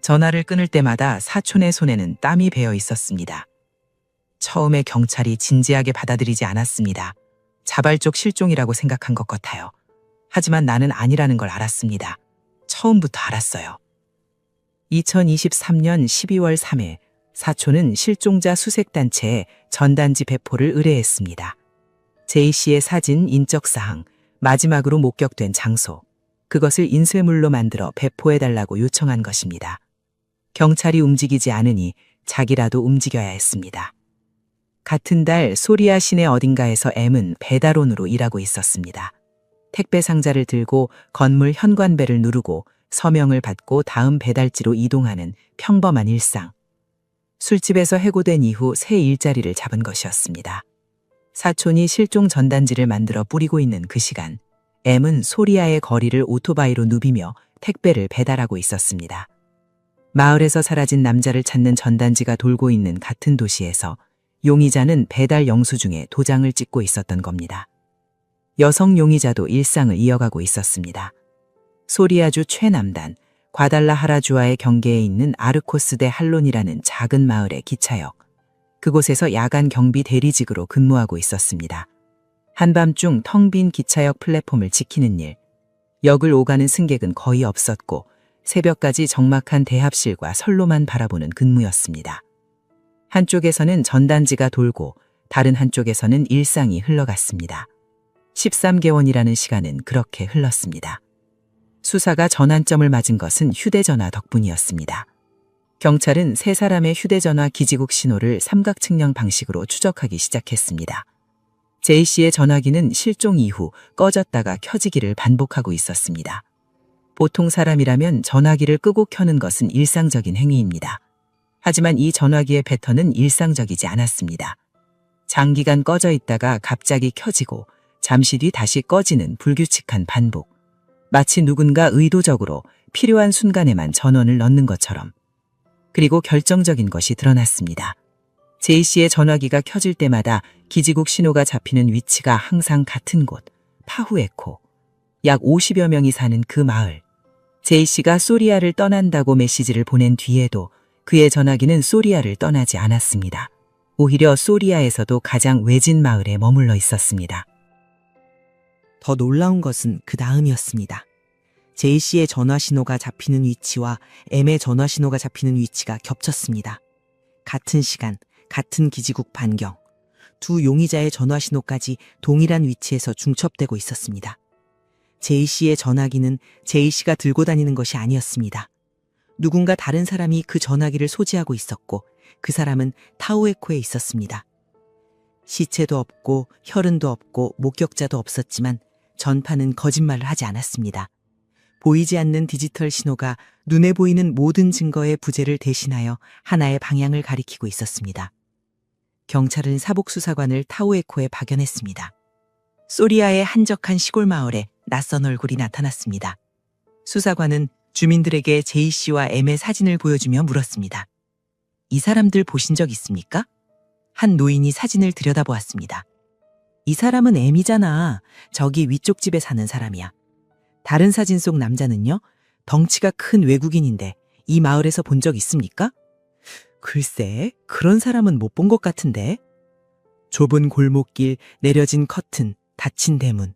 전화를 끊을 때마다 사촌의 손에는 땀이 배어 있었습니다. 처음에 경찰이 진지하게 받아들이지 않았습니다. 자발적 실종이라고 생각한 것 같아요. 하지만 나는 아니라는 걸 알았습니다. 처음부터 알았어요. 2023년 12월 3일 사촌은 실종자 수색단체에 전단지 배포를 의뢰했습니다. 제이 씨의 사진, 인적사항, 마지막으로 목격된 장소, 그것을 인쇄물로 만들어 배포해달라고 요청한 것입니다. 경찰이 움직이지 않으니 자기라도 움직여야 했습니다. 같은 달 소리아 시내 어딘가에서 M은 배달원으로 일하고 있었습니다. 택배 상자를 들고 건물 현관벨을 누르고 서명을 받고 다음 배달지로 이동하는 평범한 일상. 술집에서 해고된 이후 새 일자리를 잡은 것이었습니다. 사촌이 실종 전단지를 만들어 뿌리고 있는 그 시간, M은 소리아의 거리를 오토바이로 누비며 택배를 배달하고 있었습니다. 마을에서 사라진 남자를 찾는 전단지가 돌고 있는 같은 도시에서 용의자는 배달 영수증에 도장을 찍고 있었던 겁니다. 여성 용의자도 일상을 이어가고 있었습니다. 소리아주 최남단, 과달라하라주와의 경계에 있는 아르코스 데 할론이라는 작은 마을의 기차역. 그곳에서 야간 경비 대리직으로 근무하고 있었습니다. 한밤중 텅 빈 기차역 플랫폼을 지키는 일. 역을 오가는 승객은 거의 없었고 새벽까지 적막한 대합실과 선로만 바라보는 근무였습니다. 한쪽에서는 전단지가 돌고 다른 한쪽에서는 일상이 흘러갔습니다. 13개월이라는 시간은 그렇게 흘렀습니다. 수사가 전환점을 맞은 것은 휴대전화 덕분이었습니다. 경찰은 세 사람의 휴대전화 기지국 신호를 삼각측량 방식으로 추적하기 시작했습니다. J씨의 전화기는 실종 이후 꺼졌다가 켜지기를 반복하고 있었습니다. 보통 사람이라면 전화기를 끄고 켜는 것은 일상적인 행위입니다. 하지만 이 전화기의 패턴은 일상적이지 않았습니다. 장기간 꺼져 있다가 갑자기 켜지고 잠시 뒤 다시 꺼지는 불규칙한 반복. 마치 누군가 의도적으로 필요한 순간에만 전원을 넣는 것처럼. 그리고 결정적인 것이 드러났습니다. J씨의 전화기가 켜질 때마다 기지국 신호가 잡히는 위치가 항상 같은 곳, 파후에코. 약 50여 명이 사는 그 마을. J씨가 소리아를 떠난다고 메시지를 보낸 뒤에도 그의 전화기는 소리아를 떠나지 않았습니다. 오히려 소리아에서도 가장 외진 마을에 머물러 있었습니다. 더 놀라운 것은 그 다음이었습니다. J씨의 전화 신호가 잡히는 위치와 M의 전화 신호가 잡히는 위치가 겹쳤습니다. 같은 시간, 같은 기지국 반경, 두 용의자의 전화 신호까지 동일한 위치에서 중첩되고 있었습니다. J씨의 전화기는 J씨가 들고 다니는 것이 아니었습니다. 누군가 다른 사람이 그 전화기를 소지하고 있었고 그 사람은 타우에코에 있었습니다. 시체도 없고 혈흔도 없고 목격자도 없었지만 전파는 거짓말을 하지 않았습니다. 보이지 않는 디지털 신호가 눈에 보이는 모든 증거의 부재를 대신하여 하나의 방향을 가리키고 있었습니다. 경찰은 사복수사관을 타우에코에 파견했습니다. 소리아의 한적한 시골 마을에 낯선 얼굴이 나타났습니다. 수사관은 주민들에게 J씨와 M의 사진을 보여주며 물었습니다. 이 사람들 보신 적 있습니까? 한 노인이 사진을 들여다보았습니다. 이 사람은 M이잖아. 저기 위쪽 집에 사는 사람이야. 다른 사진 속 남자는요? 덩치가 큰 외국인인데 이 마을에서 본 적 있습니까? 글쎄, 그런 사람은 못 본 것 같은데. 좁은 골목길, 내려진 커튼, 닫힌 대문.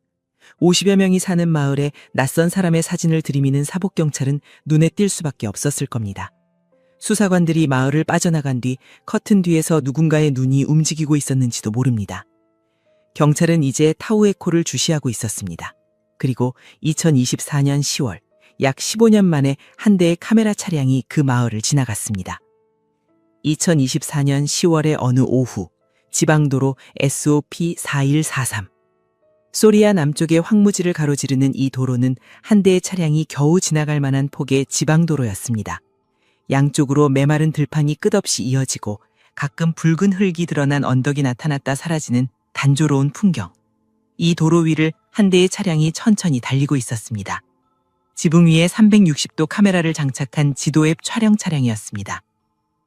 50여 명이 사는 마을에 낯선 사람의 사진을 들이미는 사복경찰은 눈에 띌 수밖에 없었을 겁니다. 수사관들이 마을을 빠져나간 뒤 커튼 뒤에서 누군가의 눈이 움직이고 있었는지도 모릅니다. 경찰은 이제 타우에코를 주시하고 있었습니다. 그리고 2024년 10월, 약 15년 만에 한 대의 카메라 차량이 그 마을을 지나갔습니다. 2024년 10월의 어느 오후, 지방도로 SOP4143. 소리아 남쪽의 황무지를 가로지르는 이 도로는 한 대의 차량이 겨우 지나갈 만한 폭의 지방도로였습니다. 양쪽으로 메마른 들판이 끝없이 이어지고 가끔 붉은 흙이 드러난 언덕이 나타났다 사라지는 단조로운 풍경. 이 도로 위를 한 대의 차량이 천천히 달리고 있었습니다. 지붕 위에 360도 카메라를 장착한 지도 앱 촬영 차량이었습니다.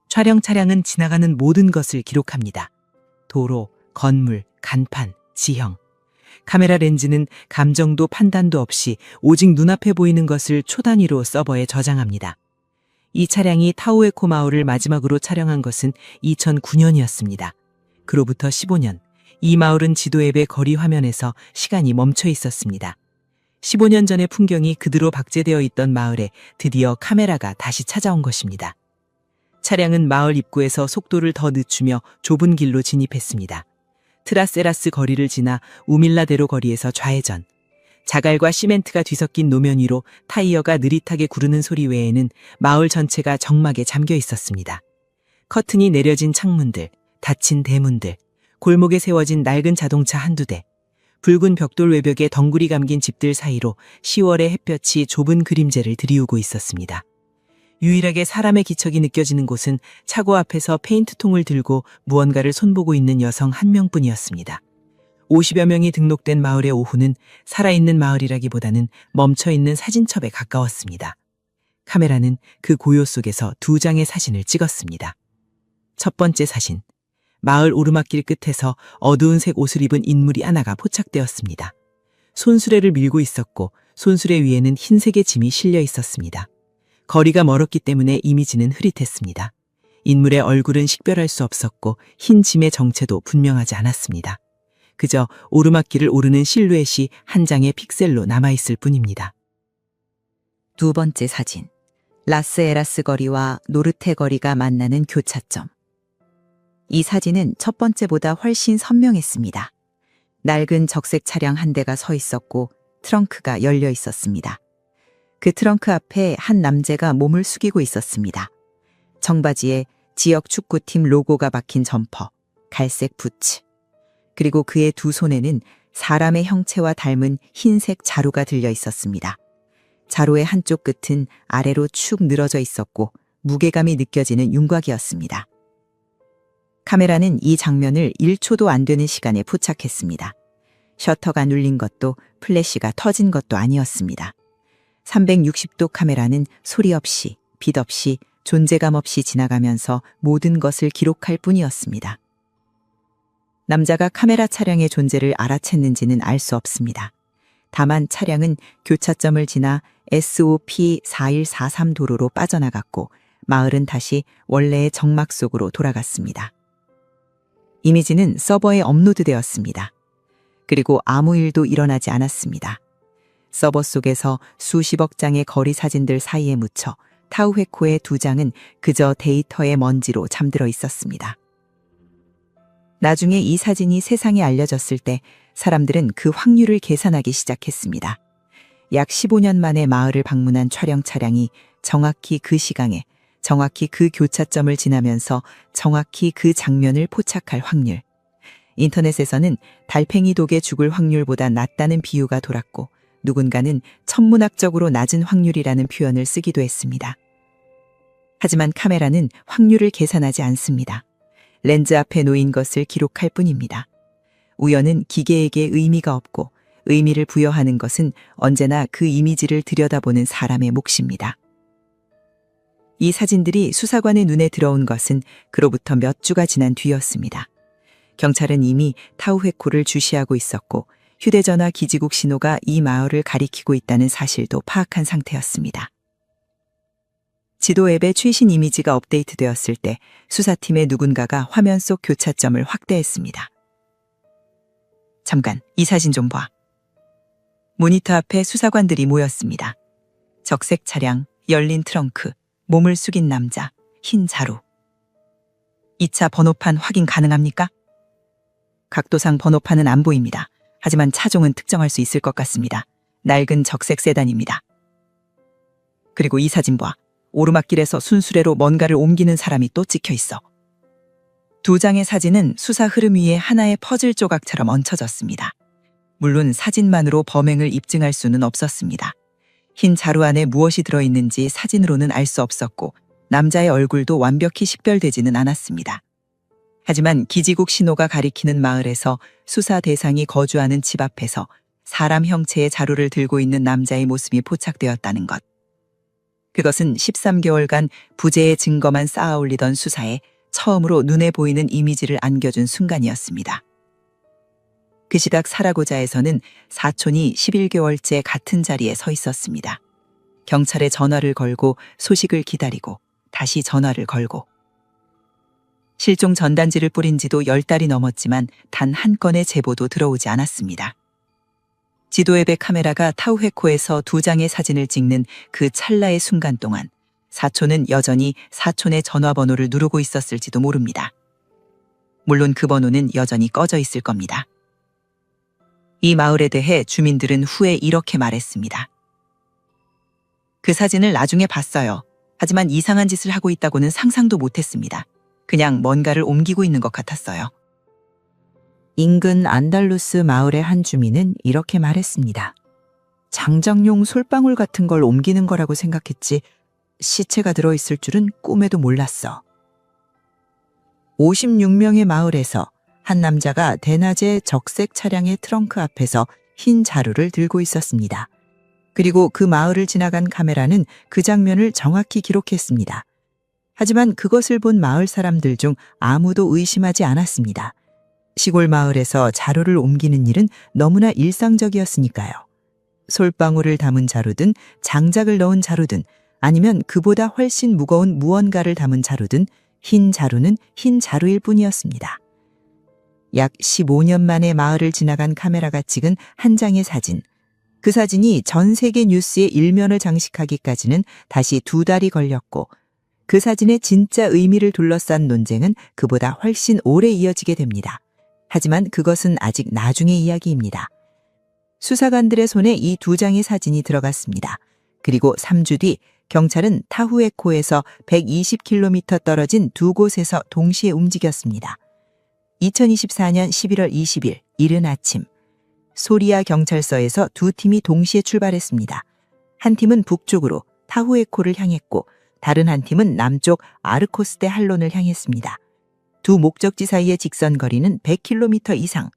촬영 차량은 지나가는 모든 것을 기록합니다. 도로, 건물, 간판, 지형. 카메라 렌즈는 감정도 판단도 없이 오직 눈앞에 보이는 것을 초단위로 서버에 저장합니다. 이 차량이 타우에코 마을을 마지막으로 촬영한 것은 2009년이었습니다. 그로부터 15년, 이 마을은 지도 앱의 거리 화면에서 시간이 멈춰 있었습니다. 15년 전의 풍경이 그대로 박제되어 있던 마을에 드디어 카메라가 다시 찾아온 것입니다. 차량은 마을 입구에서 속도를 더 늦추며 좁은 길로 진입했습니다. 트라세라스 거리를 지나 우밀라데로 거리에서 좌회전. 자갈과 시멘트가 뒤섞인 노면 위로 타이어가 느릿하게 구르는 소리 외에는 마을 전체가 적막에 잠겨 있었습니다. 커튼이 내려진 창문들, 닫힌 대문들, 골목에 세워진 낡은 자동차 한두 대, 붉은 벽돌 외벽에 덩굴이 감긴 집들 사이로 10월의 햇볕이 좁은 그림자를 드리우고 있었습니다. 유일하게 사람의 기척이 느껴지는 곳은 차고 앞에서 페인트통을 들고 무언가를 손보고 있는 여성 한 명뿐이었습니다. 50여 명이 등록된 마을의 오후는 살아있는 마을이라기보다는 멈춰있는 사진첩에 가까웠습니다. 카메라는 그 고요 속에서 두 장의 사진을 찍었습니다. 첫 번째 사진. 마을 오르막길 끝에서 어두운 색 옷을 입은 인물이 하나가 포착되었습니다. 손수레를 밀고 있었고 손수레 위에는 흰색의 짐이 실려 있었습니다. 거리가 멀었기 때문에 이미지는 흐릿했습니다. 인물의 얼굴은 식별할 수 없었고 흰 짐의 정체도 분명하지 않았습니다. 그저 오르막길을 오르는 실루엣이 한 장의 픽셀로 남아있을 뿐입니다. 두 번째 사진. 라스에라스 거리와 노르테 거리가 만나는 교차점. 이 사진은 첫 번째보다 훨씬 선명했습니다. 낡은 적색 차량 한 대가 서 있었고 트렁크가 열려 있었습니다. 그 트렁크 앞에 한 남자가 몸을 숙이고 있었습니다. 청바지에 지역 축구팀 로고가 박힌 점퍼, 갈색 부츠. 그리고 그의 두 손에는 사람의 형체와 닮은 흰색 자루가 들려 있었습니다. 자루의 한쪽 끝은 아래로 축 늘어져 있었고 무게감이 느껴지는 윤곽이었습니다. 카메라는 이 장면을 1초도 안 되는 시간에 포착했습니다. 셔터가 눌린 것도 플래시가 터진 것도 아니었습니다. 360도 카메라는 소리 없이, 빛 없이, 존재감 없이 지나가면서 모든 것을 기록할 뿐이었습니다. 남자가 카메라 차량의 존재를 알아챘는지는 알 수 없습니다. 다만 차량은 교차점을 지나 SOP 4143 도로로 빠져나갔고 마을은 다시 원래의 정막 속으로 돌아갔습니다. 이미지는 서버에 업로드되었습니다. 그리고 아무 일도 일어나지 않았습니다. 서버 속에서 수십억 장의 거리 사진들 사이에 묻혀 타우헤코의 두 장은 그저 데이터의 먼지로 잠들어 있었습니다. 나중에 이 사진이 세상에 알려졌을 때 사람들은 그 확률을 계산하기 시작했습니다. 약 15년 만에 마을을 방문한 촬영 차량이 정확히 그 시간에, 정확히 그 교차점을 지나면서 정확히 그 장면을 포착할 확률. 인터넷에서는 달팽이 독에 죽을 확률보다 낮다는 비유가 돌았고 누군가는 천문학적으로 낮은 확률이라는 표현을 쓰기도 했습니다. 하지만 카메라는 확률을 계산하지 않습니다. 렌즈 앞에 놓인 것을 기록할 뿐입니다. 우연은 기계에게 의미가 없고 의미를 부여하는 것은 언제나 그 이미지를 들여다보는 사람의 몫입니다. 이 사진들이 수사관의 눈에 들어온 것은 그로부터 몇 주가 지난 뒤였습니다. 경찰은 이미 타우헤코를 주시하고 있었고 휴대전화 기지국 신호가 이 마을을 가리키고 있다는 사실도 파악한 상태였습니다. 지도 앱의 최신 이미지가 업데이트되었을 때 수사팀의 누군가가 화면 속 교차점을 확대했습니다. 잠깐, 이 사진 좀 봐. 모니터 앞에 수사관들이 모였습니다. 적색 차량, 열린 트렁크, 몸을 숙인 남자, 흰 자루. 2차 번호판 확인 가능합니까? 각도상 번호판은 안 보입니다. 하지만 차종은 특정할 수 있을 것 같습니다. 낡은 적색 세단입니다. 그리고 이 사진 봐. 오르막길에서 순수레로 뭔가를 옮기는 사람이 또 찍혀 있어. 두 장의 사진은 수사 흐름 위에 하나의 퍼즐 조각처럼 얹혀졌습니다. 물론 사진만으로 범행을 입증할 수는 없었습니다. 흰 자루 안에 무엇이 들어있는지 사진으로는 알 수 없었고 남자의 얼굴도 완벽히 식별되지는 않았습니다. 하지만 기지국 신호가 가리키는 마을에서 수사 대상이 거주하는 집 앞에서 사람 형체의 자루를 들고 있는 남자의 모습이 포착되었다는 것. 그것은 13개월간 부재의 증거만 쌓아 올리던 수사에 처음으로 눈에 보이는 이미지를 안겨준 순간이었습니다. 그 시각 사라고자에서는 사촌이 11개월째 같은 자리에 서 있었습니다. 경찰에 전화를 걸고 소식을 기다리고 다시 전화를 걸고. 실종 전단지를 뿌린 지도 10달이 넘었지만 단 한 건의 제보도 들어오지 않았습니다. 지도앱의 카메라가 타우헤코에서 두 장의 사진을 찍는 그 찰나의 순간 동안 사촌은 여전히 사촌의 전화번호를 누르고 있었을지도 모릅니다. 물론 그 번호는 여전히 꺼져 있을 겁니다. 이 마을에 대해 주민들은 후에 이렇게 말했습니다. 그 사진을 나중에 봤어요. 하지만 이상한 짓을 하고 있다고는 상상도 못했습니다. 그냥 뭔가를 옮기고 있는 것 같았어요. 인근 안달루스 마을의 한 주민은 이렇게 말했습니다. 장작용 솔방울 같은 걸 옮기는 거라고 생각했지 시체가 들어있을 줄은 꿈에도 몰랐어. 56명의 마을에서 한 남자가 대낮에 적색 차량의 트렁크 앞에서 흰 자루를 들고 있었습니다. 그리고 그 마을을 지나간 카메라는 그 장면을 정확히 기록했습니다. 하지만 그것을 본 마을 사람들 중 아무도 의심하지 않았습니다. 시골 마을에서 자루를 옮기는 일은 너무나 일상적이었으니까요. 솔방울을 담은 자루든 장작을 넣은 자루든 아니면 그보다 훨씬 무거운 무언가를 담은 자루든 흰 자루는 흰 자루일 뿐이었습니다. 약 15년 만에 마을을 지나간 카메라가 찍은 한 장의 사진. 그 사진이 전 세계 뉴스의 일면을 장식하기까지는 다시 2달이 걸렸고 그 사진의 진짜 의미를 둘러싼 논쟁은 그보다 훨씬 오래 이어지게 됩니다. 하지만 그것은 아직 나중의 이야기입니다. 수사관들의 손에 이 2장의 사진이 들어갔습니다. 그리고 3주 뒤 경찰은 타후에코에서 120km 떨어진 두 곳에서 동시에 움직였습니다. 2024년 11월 20일 이른 아침, 소리아 경찰서에서 두 팀이 동시에 출발했습니다. 한 팀은 북쪽으로 타후에코를 향했고 다른 한 팀은 남쪽 아르코스데 할론을 향했습니다. 두 목적지 사이의 직선 거리는 100km 이상.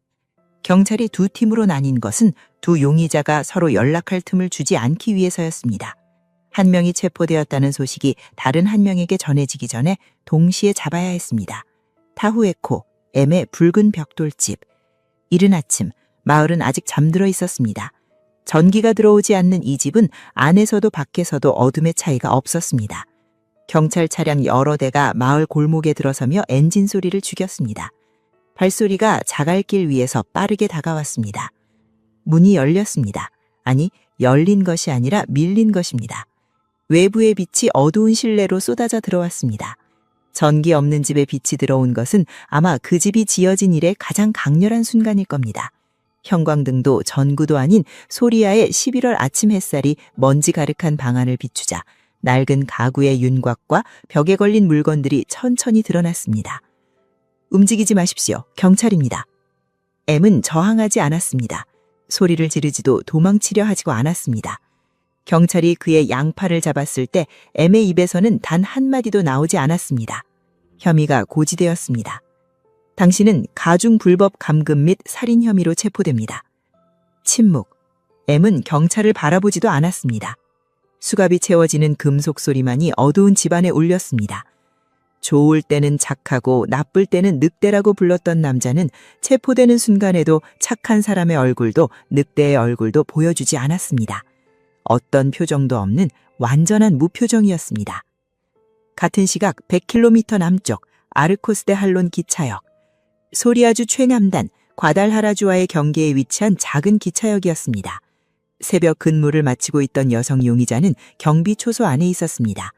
경찰이 두 팀으로 나뉜 것은 두 용의자가 서로 연락할 틈을 주지 않기 위해서였습니다. 한 명이 체포되었다는 소식이 다른 한 명에게 전해지기 전에 동시에 잡아야 했습니다. 타후에코, M의 붉은 벽돌집. 이른 아침, 마을은 아직 잠들어 있었습니다. 전기가 들어오지 않는 이 집은 안에서도 밖에서도 어둠의 차이가 없었습니다. 경찰 차량 여러 대가 마을 골목에 들어서며 엔진 소리를 죽였습니다. 발소리가 자갈길 위에서 빠르게 다가왔습니다. 문이 열렸습니다. 아니, 열린 것이 아니라 밀린 것입니다. 외부의 빛이 어두운 실내로 쏟아져 들어왔습니다. 전기 없는 집에 빛이 들어온 것은 아마 그 집이 지어진 이래 가장 강렬한 순간일 겁니다. 형광등도 전구도 아닌 소리아의 11월 아침 햇살이 먼지 가득한 방 안을 비추자 낡은 가구의 윤곽과 벽에 걸린 물건들이 천천히 드러났습니다. 움직이지 마십시오. 경찰입니다. M은 저항하지 않았습니다. 소리를 지르지도 도망치려 하지도 않았습니다. 경찰이 그의 양팔을 잡았을 때 M의 입에서는 단 한마디도 나오지 않았습니다. 혐의가 고지되었습니다. 당신은 가중 불법 감금 및 살인 혐의로 체포됩니다. 침묵. M은 경찰을 바라보지도 않았습니다. 수갑이 채워지는 금속 소리만이 어두운 집안에 울렸습니다. 좋을 때는 착하고 나쁠 때는 늑대라고 불렀던 남자는 체포되는 순간에도 착한 사람의 얼굴도 늑대의 얼굴도 보여주지 않았습니다. 어떤 표정도 없는 완전한 무표정이었습니다. 같은 시각 100km 남쪽 아르코스데 할론 기차역. 소리아주 최남단 과달하라주와의 경계에 위치한 작은 기차역이었습니다. 새벽 근무를 마치고 있던 여성 용의자는 경비 초소 안에 있었습니다.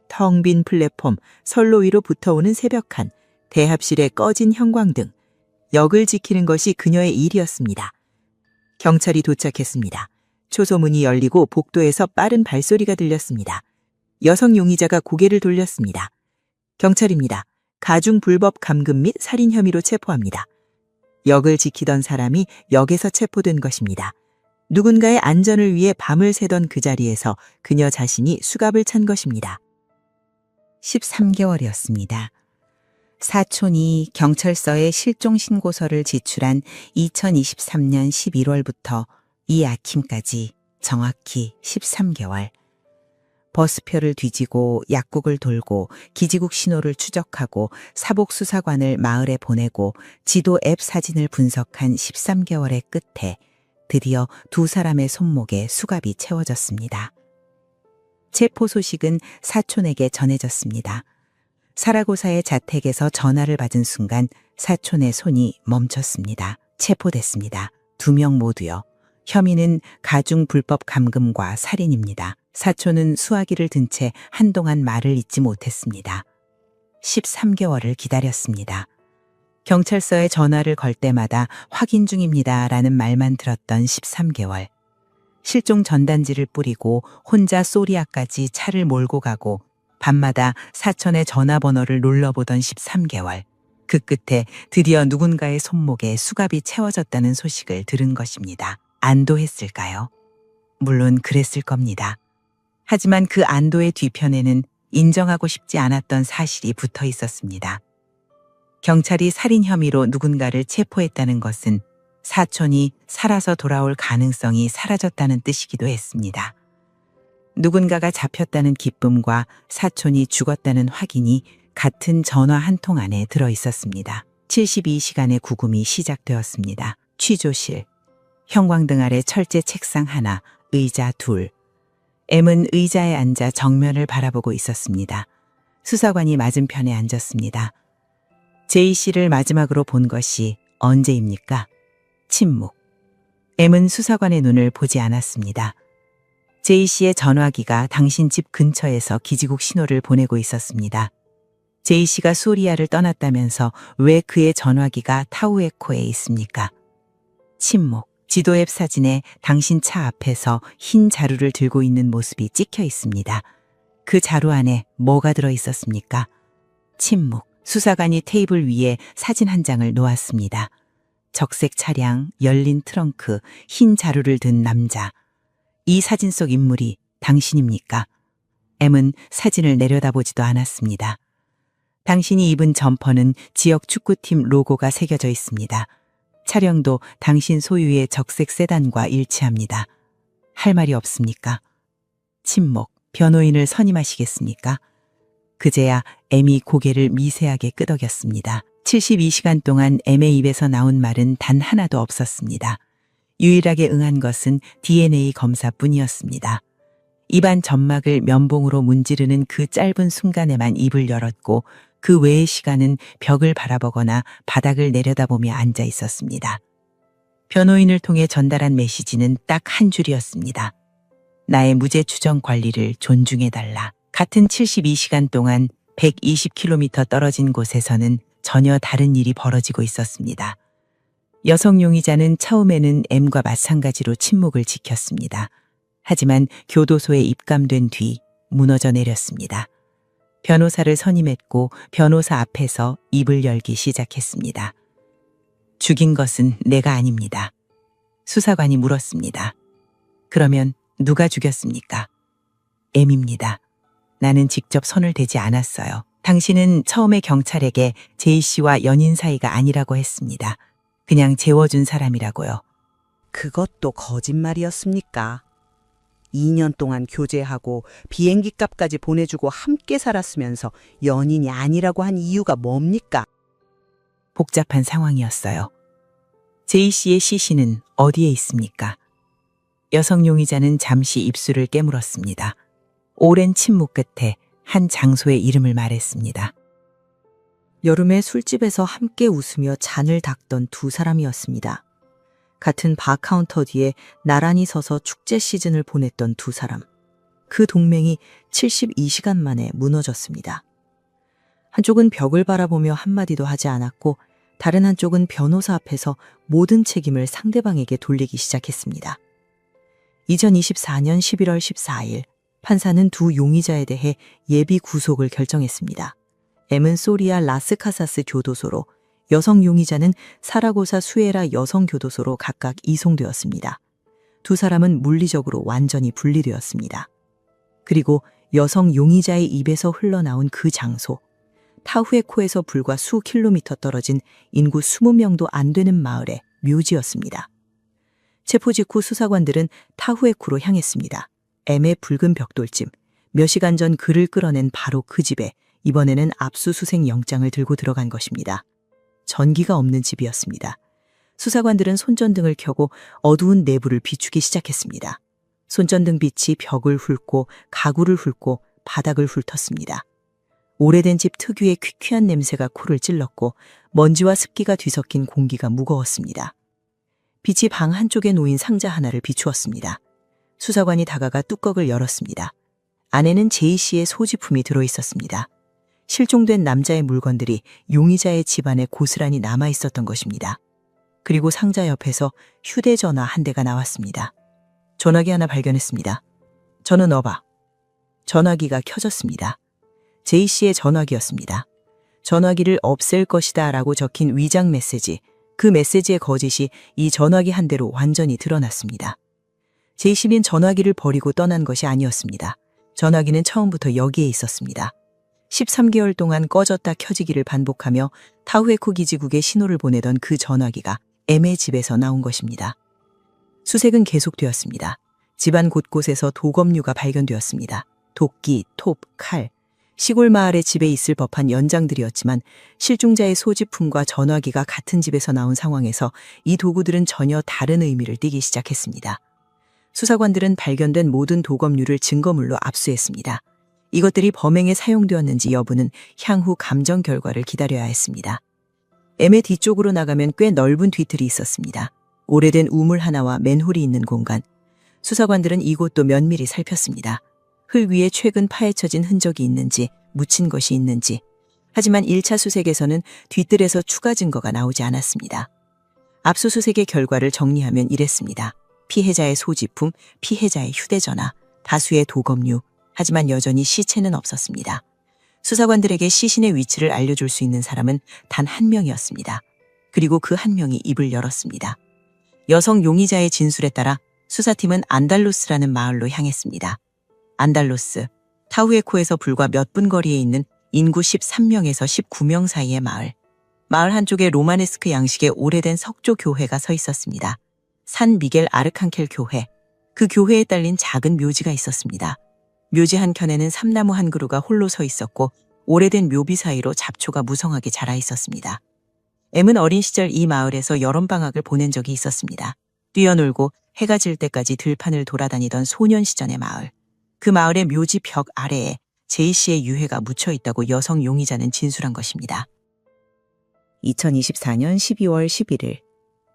텅 빈 플랫폼, 선로 위로 붙어오는 새벽한, 대합실에 꺼진 형광등. 역을 지키는 것이 그녀의 일이었습니다. 경찰이 도착했습니다. 초소문이 열리고 복도에서 빠른 발소리가 들렸습니다. 여성 용의자가 고개를 돌렸습니다. 경찰입니다. 가중 불법 감금 및 살인 혐의로 체포합니다. 역을 지키던 사람이 역에서 체포된 것입니다. 누군가의 안전을 위해 밤을 새던 그 자리에서 그녀 자신이 수갑을 찬 것입니다. 13개월이었습니다. 사촌이 경찰서에 실종 신고서를 제출한 2023년 11월부터 이 아침까지 정확히 13개월. 버스표를 뒤지고 약국을 돌고 기지국 신호를 추적하고 사복수사관을 마을에 보내고 지도 앱 사진을 분석한 13개월의 끝에 드디어 두 사람의 손목에 수갑이 채워졌습니다. 체포 소식은 사촌에게 전해졌습니다. 사라고사의 자택에서 전화를 받은 순간 사촌의 손이 멈췄습니다. 체포됐습니다. 2명 모두요. 혐의는 가중 불법 감금과 살인입니다. 사촌은 수화기를 든 채 한동안 말을 잇지 못했습니다. 13개월을 기다렸습니다. 경찰서에 전화를 걸 때마다 확인 중입니다 라는 말만 들었던 13개월. 실종 전단지를 뿌리고 혼자 소리아까지 차를 몰고 가고 밤마다 사촌의 전화번호를 눌러보던 13개월. 그 끝에 드디어 누군가의 손목에 수갑이 채워졌다는 소식을 들은 것입니다. 안도했을까요? 물론 그랬을 겁니다. 하지만 그 안도의 뒤편에는 인정하고 싶지 않았던 사실이 붙어 있었습니다. 경찰이 살인 혐의로 누군가를 체포했다는 것은 사촌이 살아서 돌아올 가능성이 사라졌다는 뜻이기도 했습니다. 누군가가 잡혔다는 기쁨과 사촌이 죽었다는 확인이 같은 전화 한 통 안에 들어 있었습니다. 72시간의 구금이 시작되었습니다. 취조실, 형광등 아래 철제 책상 하나, 의자 둘. M은 의자에 앉아 정면을 바라보고 있었습니다. 수사관이 맞은편에 앉았습니다. J씨를 마지막으로 본 것이 언제입니까? 침묵. M은 수사관의 눈을 보지 않았습니다. J씨의 전화기가 당신 집 근처에서 기지국 신호를 보내고 있었습니다. J씨가 소리아를 떠났다면서 왜 그의 전화기가 타우에코에 있습니까? 침묵. 지도 앱 사진에 당신 차 앞에서 흰 자루를 들고 있는 모습이 찍혀 있습니다. 그 자루 안에 뭐가 들어 있었습니까? 침묵. 수사관이 테이블 위에 사진 한 장을 놓았습니다. 적색 차량, 열린 트렁크, 흰 자루를 든 남자. 이 사진 속 인물이 당신입니까? M은 사진을 내려다보지도 않았습니다. 당신이 입은 점퍼는 지역 축구팀 로고가 새겨져 있습니다. 차량도 당신 소유의 적색 세단과 일치합니다. 할 말이 없습니까? 침묵. 변호인을 선임하시겠습니까? 그제야 M이 고개를 미세하게 끄덕였습니다. 72시간 동안 M의 입에서 나온 말은 단 하나도 없었습니다. 유일하게 응한 것은 DNA 검사뿐이었습니다. 입안 점막을 면봉으로 문지르는 그 짧은 순간에만 입을 열었고 그 외의 시간은 벽을 바라보거나 바닥을 내려다보며 앉아 있었습니다. 변호인을 통해 전달한 메시지는 딱 한 줄이었습니다. 나의 무죄 추정 권리를 존중해달라. 같은 72시간 동안 120km 떨어진 곳에서는 전혀 다른 일이 벌어지고 있었습니다. 여성 용의자는 처음에는 M과 마찬가지로 침묵을 지켰습니다. 하지만 교도소에 입감된 뒤 무너져 내렸습니다. 변호사를 선임했고 변호사 앞에서 입을 열기 시작했습니다. 죽인 것은 내가 아닙니다. 수사관이 물었습니다. 그러면 누가 죽였습니까? M입니다. 나는 직접 손을 대지 않았어요. 당신은 처음에 경찰에게 제이 씨와 연인 사이가 아니라고 했습니다. 그냥 재워준 사람이라고요. 그것도 거짓말이었습니까? 2년 동안 교제하고 비행기 값까지 보내주고 함께 살았으면서 연인이 아니라고 한 이유가 뭡니까? 복잡한 상황이었어요. 제이 씨의 시신은 어디에 있습니까? 여성 용의자는 잠시 입술을 깨물었습니다. 오랜 침묵 끝에 한 장소의 이름을 말했습니다. 여름에 술집에서 함께 웃으며 잔을 닦던 두 사람이었습니다. 같은 바 카운터 뒤에 나란히 서서 축제 시즌을 보냈던 두 사람. 그 동맹이 72시간 만에 무너졌습니다. 한쪽은 벽을 바라보며 한마디도 하지 않았고 다른 한쪽은 변호사 앞에서 모든 책임을 상대방에게 돌리기 시작했습니다. 2024년 11월 14일 판사는 두 용의자에 대해 예비 구속을 결정했습니다. M은 소리아 라스카사스 교도소로, 여성 용의자는 사라고사 수에라 여성교도소로 각각 이송되었습니다. 두 사람은 물리적으로 완전히 분리되었습니다. 그리고 여성 용의자의 입에서 흘러나온 그 장소, 타후에코에서 불과 수 킬로미터 떨어진 인구 20명도 안 되는 마을의 묘지였습니다. 체포 직후 수사관들은 타후에코로 향했습니다. M의 붉은 벽돌집, 몇 시간 전 그를 끌어낸 바로 그 집에 이번에는 압수수색 영장을 들고 들어간 것입니다. 전기가 없는 집이었습니다. 수사관들은 손전등을 켜고 어두운 내부를 비추기 시작했습니다. 손전등 빛이 벽을 훑고 가구를 훑고 바닥을 훑었습니다. 오래된 집 특유의 퀴퀴한 냄새가 코를 찔렀고 먼지와 습기가 뒤섞인 공기가 무거웠습니다. 빛이 방 한쪽에 놓인 상자 하나를 비추었습니다. 수사관이 다가가 뚜껑을 열었습니다. 안에는 제이 씨의 소지품이 들어있었습니다. 실종된 남자의 물건들이 용의자의 집안에 고스란히 남아있었던 것입니다. 그리고 상자 옆에서 휴대전화 한 대가 나왔습니다. 전화기 하나 발견했습니다. 저는 어바. 전화기가 켜졌습니다. 제이 씨의 전화기였습니다. 전화기를 없앨 것이다 라고 적힌 위장 메시지, 그 메시지의 거짓이 이 전화기 한 대로 완전히 드러났습니다. 제이 씨는 전화기를 버리고 떠난 것이 아니었습니다. 전화기는 처음부터 여기에 있었습니다. 13개월 동안 꺼졌다 켜지기를 반복하며 타후에코 기지국에 신호를 보내던 그 전화기가 M의 집에서 나온 것입니다. 수색은 계속되었습니다. 집안 곳곳에서 도검류가 발견되었습니다. 도끼, 톱, 칼. 시골 마을의 집에 있을 법한 연장들이었지만 실종자의 소지품과 전화기가 같은 집에서 나온 상황에서 이 도구들은 전혀 다른 의미를 띠기 시작했습니다. 수사관들은 발견된 모든 도검류를 증거물로 압수했습니다. 이것들이 범행에 사용되었는지 여부는 향후 감정 결과를 기다려야 했습니다. M의 뒤쪽으로 나가면 꽤 넓은 뒤틀이 있었습니다. 오래된 우물 하나와 맨홀이 있는 공간. 수사관들은 이곳도 면밀히 살폈습니다. 흙 위에 최근 파헤쳐진 흔적이 있는지, 묻힌 것이 있는지. 하지만 1차 수색에서는 뒤뜰에서 추가 증거가 나오지 않았습니다. 압수수색의 결과를 정리하면 이랬습니다. 피해자의 소지품, 피해자의 휴대전화, 다수의 도검류, 하지만 여전히 시체는 없었습니다. 수사관들에게 시신의 위치를 알려줄 수 있는 사람은 단 한 명이었습니다. 그리고 그 한 명이 입을 열었습니다. 여성 용의자의 진술에 따라 수사팀은 안달루스라는 마을로 향했습니다. 안달루스, 타후에코에서 불과 몇 분 거리에 있는 인구 13명에서 19명 사이의 마을. 마을 한쪽에 로마네스크 양식의 오래된 석조 교회가 서 있었습니다. 산 미겔 아르칸켈 교회. 그 교회에 딸린 작은 묘지가 있었습니다. 묘지 한켠에는 삼나무 한 그루가 홀로 서 있었고 오래된 묘비 사이로 잡초가 무성하게 자라 있었습니다. M은 어린 시절 이 마을에서 여름방학을 보낸 적이 있었습니다. 뛰어놀고 해가 질 때까지 들판을 돌아다니던 소년 시절의 마을. 그 마을의 묘지 벽 아래에 제이 씨의 유해가 묻혀 있다고 여성 용의자는 진술한 것입니다. 2024년 12월 11일,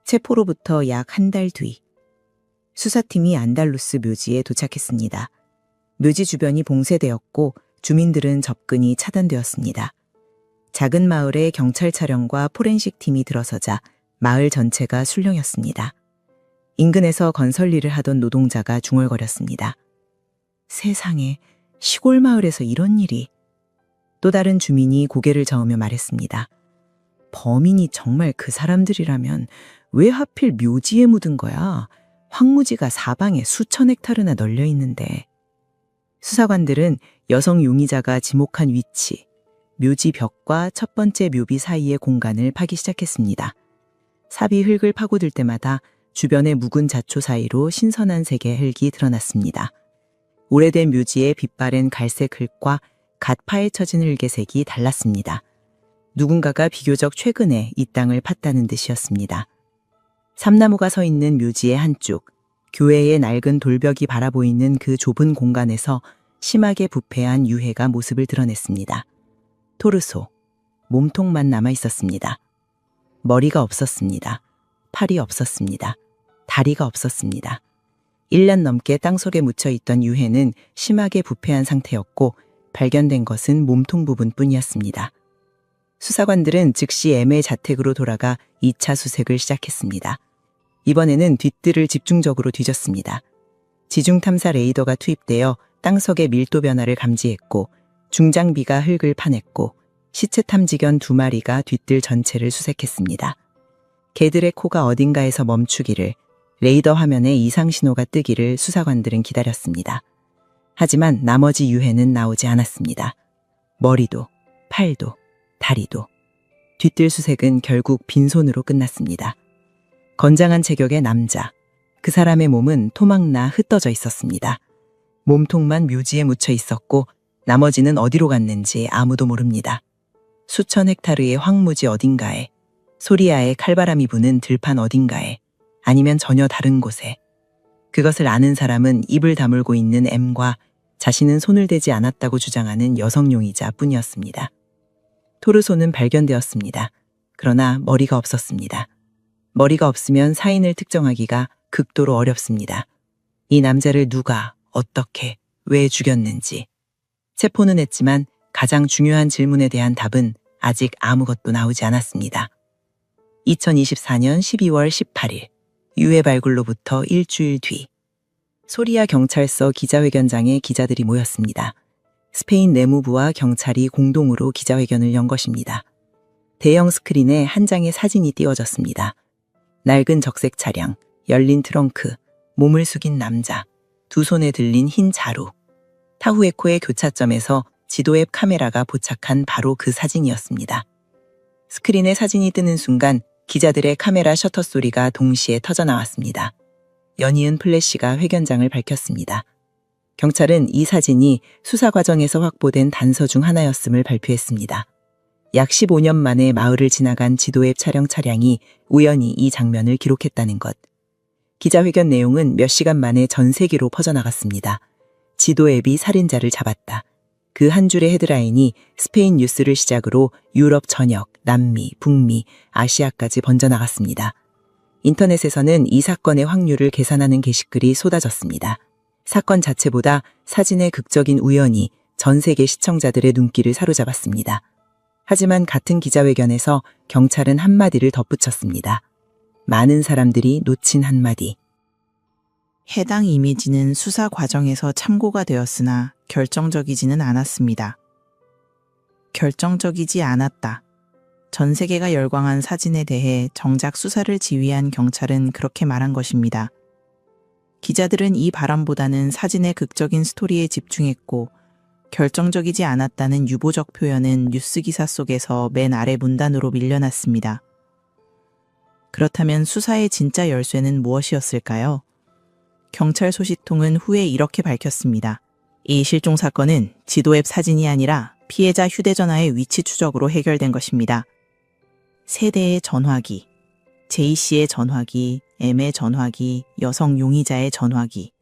체포로부터 약 한 달 뒤, 수사팀이 안달루스 묘지에 도착했습니다. 묘지 주변이 봉쇄되었고 주민들은 접근이 차단되었습니다. 작은 마을에 경찰 차량과 포렌식 팀이 들어서자 마을 전체가 술렁였습니다. 인근에서 건설 일을 하던 노동자가 중얼거렸습니다. 세상에, 시골 마을에서 이런 일이. 또 다른 주민이 고개를 저으며 말했습니다. 범인이 정말 그 사람들이라면 왜 하필 묘지에 묻은 거야? 황무지가 사방에 수천 헥타르나 널려 있는데. 수사관들은 여성 용의자가 지목한 위치, 묘지 벽과 첫 번째 묘비 사이의 공간을 파기 시작했습니다. 삽이 흙을 파고들 때마다 주변의 묵은 잡초 사이로 신선한 색의 흙이 드러났습니다. 오래된 묘지의 빛바랜 갈색 흙과 갓 파헤쳐진 흙의 색이 달랐습니다. 누군가가 비교적 최근에 이 땅을 팠다는 뜻이었습니다. 삼나무가 서 있는 묘지의 한쪽, 교회의 낡은 돌벽이 바라보이는 그 좁은 공간에서 심하게 부패한 유해가 모습을 드러냈습니다. 토르소, 몸통만 남아 있었습니다. 머리가 없었습니다. 팔이 없었습니다. 다리가 없었습니다. 1년 넘게 땅속에 묻혀있던 유해는 심하게 부패한 상태였고 발견된 것은 몸통 부분뿐이었습니다. 수사관들은 즉시 M의 자택으로 돌아가 2차 수색을 시작했습니다. 이번에는 뒷뜰을 집중적으로 뒤졌습니다. 지중탐사 레이더가 투입되어 땅속의 밀도 변화를 감지했고 중장비가 흙을 파냈고 시체 탐지견 2마리가 뒷뜰 전체를 수색했습니다. 개들의 코가 어딘가에서 멈추기를, 레이더 화면에 이상 신호가 뜨기를 수사관들은 기다렸습니다. 하지만 나머지 유해는 나오지 않았습니다. 머리도, 팔도, 다리도. 뒷뜰 수색은 결국 빈손으로 끝났습니다. 건장한 체격의 남자, 그 사람의 몸은 토막나 흩어져 있었습니다. 몸통만 묘지에 묻혀 있었고 나머지는 어디로 갔는지 아무도 모릅니다. 수천 헥타르의 황무지 어딘가에, 소리아의 칼바람이 부는 들판 어딘가에, 아니면 전혀 다른 곳에. 그것을 아는 사람은 입을 다물고 있는 M과 자신은 손을 대지 않았다고 주장하는 여성 용의자 뿐이었습니다. 토르소는 발견되었습니다. 그러나 머리가 없었습니다. 머리가 없으면 사인을 특정하기가 극도로 어렵습니다. 이 남자를 누가, 어떻게, 왜 죽였는지. 체포는 했지만 가장 중요한 질문에 대한 답은 아직 아무것도 나오지 않았습니다. 2024년 12월 18일, 유해 발굴로부터 일주일 뒤, 소리아 경찰서 기자회견장에 기자들이 모였습니다. 스페인 내무부와 경찰이 공동으로 기자회견을 연 것입니다. 대형 스크린에 한 장의 사진이 띄워졌습니다. 낡은 적색 차량, 열린 트렁크, 몸을 숙인 남자, 두 손에 들린 흰 자루. 타후에코의 교차점에서 지도 앱 카메라가 포착한 바로 그 사진이었습니다. 스크린에 사진이 뜨는 순간 기자들의 카메라 셔터 소리가 동시에 터져나왔습니다. 연이은 플래시가 회견장을 밝혔습니다. 경찰은 이 사진이 수사 과정에서 확보된 단서 중 하나였음을 발표했습니다. 약 15년 만에 마을을 지나간 지도 앱 촬영 차량이 우연히 이 장면을 기록했다는 것. 기자회견 내용은 몇 시간 만에 전 세계로 퍼져나갔습니다. 지도 앱이 살인자를 잡았다. 그 한 줄의 헤드라인이 스페인 뉴스를 시작으로 유럽 전역, 남미, 북미, 아시아까지 번져나갔습니다. 인터넷에서는 이 사건의 확률을 계산하는 게시글이 쏟아졌습니다. 사건 자체보다 사진의 극적인 우연이 전 세계 시청자들의 눈길을 사로잡았습니다. 하지만 같은 기자회견에서 경찰은 한마디를 덧붙였습니다. 많은 사람들이 놓친 한마디. 해당 이미지는 수사 과정에서 참고가 되었으나 결정적이지는 않았습니다. 결정적이지 않았다. 전 세계가 열광한 사진에 대해 정작 수사를 지휘한 경찰은 그렇게 말한 것입니다. 기자들은 이 바람보다는 사진의 극적인 스토리에 집중했고 결정적이지 않았다는 유보적 표현은 뉴스 기사 속에서 맨 아래 문단으로 밀려났습니다. 그렇다면 수사의 진짜 열쇠는 무엇이었을까요? 경찰 소식통은 후에 이렇게 밝혔습니다. 이 실종 사건은 지도 앱 사진이 아니라 피해자 휴대전화의 위치 추적으로 해결된 것입니다. 세대의 전화기, J씨의 전화기, M의 전화기, 여성 용의자의 전화기.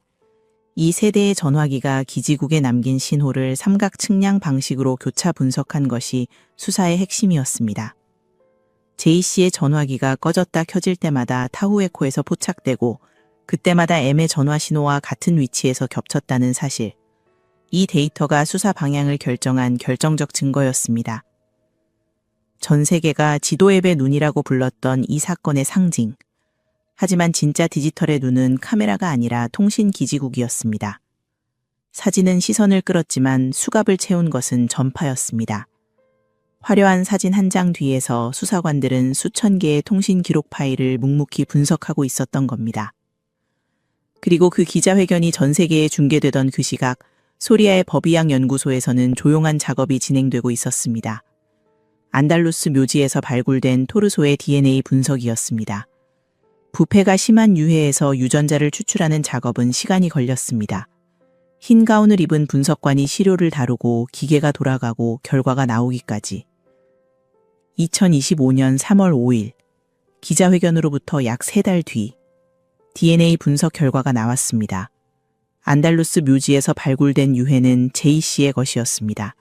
이 세대의 전화기가 기지국에 남긴 신호를 삼각 측량 방식으로 교차 분석한 것이 수사의 핵심이었습니다. J씨의 전화기가 꺼졌다 켜질 때마다 타후에코에서 포착되고 그때마다 M의 전화 신호와 같은 위치에서 겹쳤다는 사실. 이 데이터가 수사 방향을 결정한 결정적 증거였습니다. 전 세계가 지도 앱의 눈이라고 불렀던 이 사건의 상징. 하지만 진짜 디지털의 눈은 카메라가 아니라 통신 기지국이었습니다. 사진은 시선을 끌었지만 수갑을 채운 것은 전파였습니다. 화려한 사진 한 장 뒤에서 수사관들은 수천 개의 통신 기록 파일을 묵묵히 분석하고 있었던 겁니다. 그리고 그 기자회견이 전 세계에 중계되던 그 시각, 소리아의 법의학 연구소에서는 조용한 작업이 진행되고 있었습니다. 안달루스 묘지에서 발굴된 토르소의 DNA 분석이었습니다. 부패가 심한 유해에서 유전자를 추출하는 작업은 시간이 걸렸습니다. 흰 가운을 입은 분석관이 시료를 다루고 기계가 돌아가고 결과가 나오기까지. 2025년 3월 5일, 기자회견으로부터 약 3달 뒤, DNA 분석 결과가 나왔습니다. 안달루스 묘지에서 발굴된 유해는 J씨의 것이었습니다.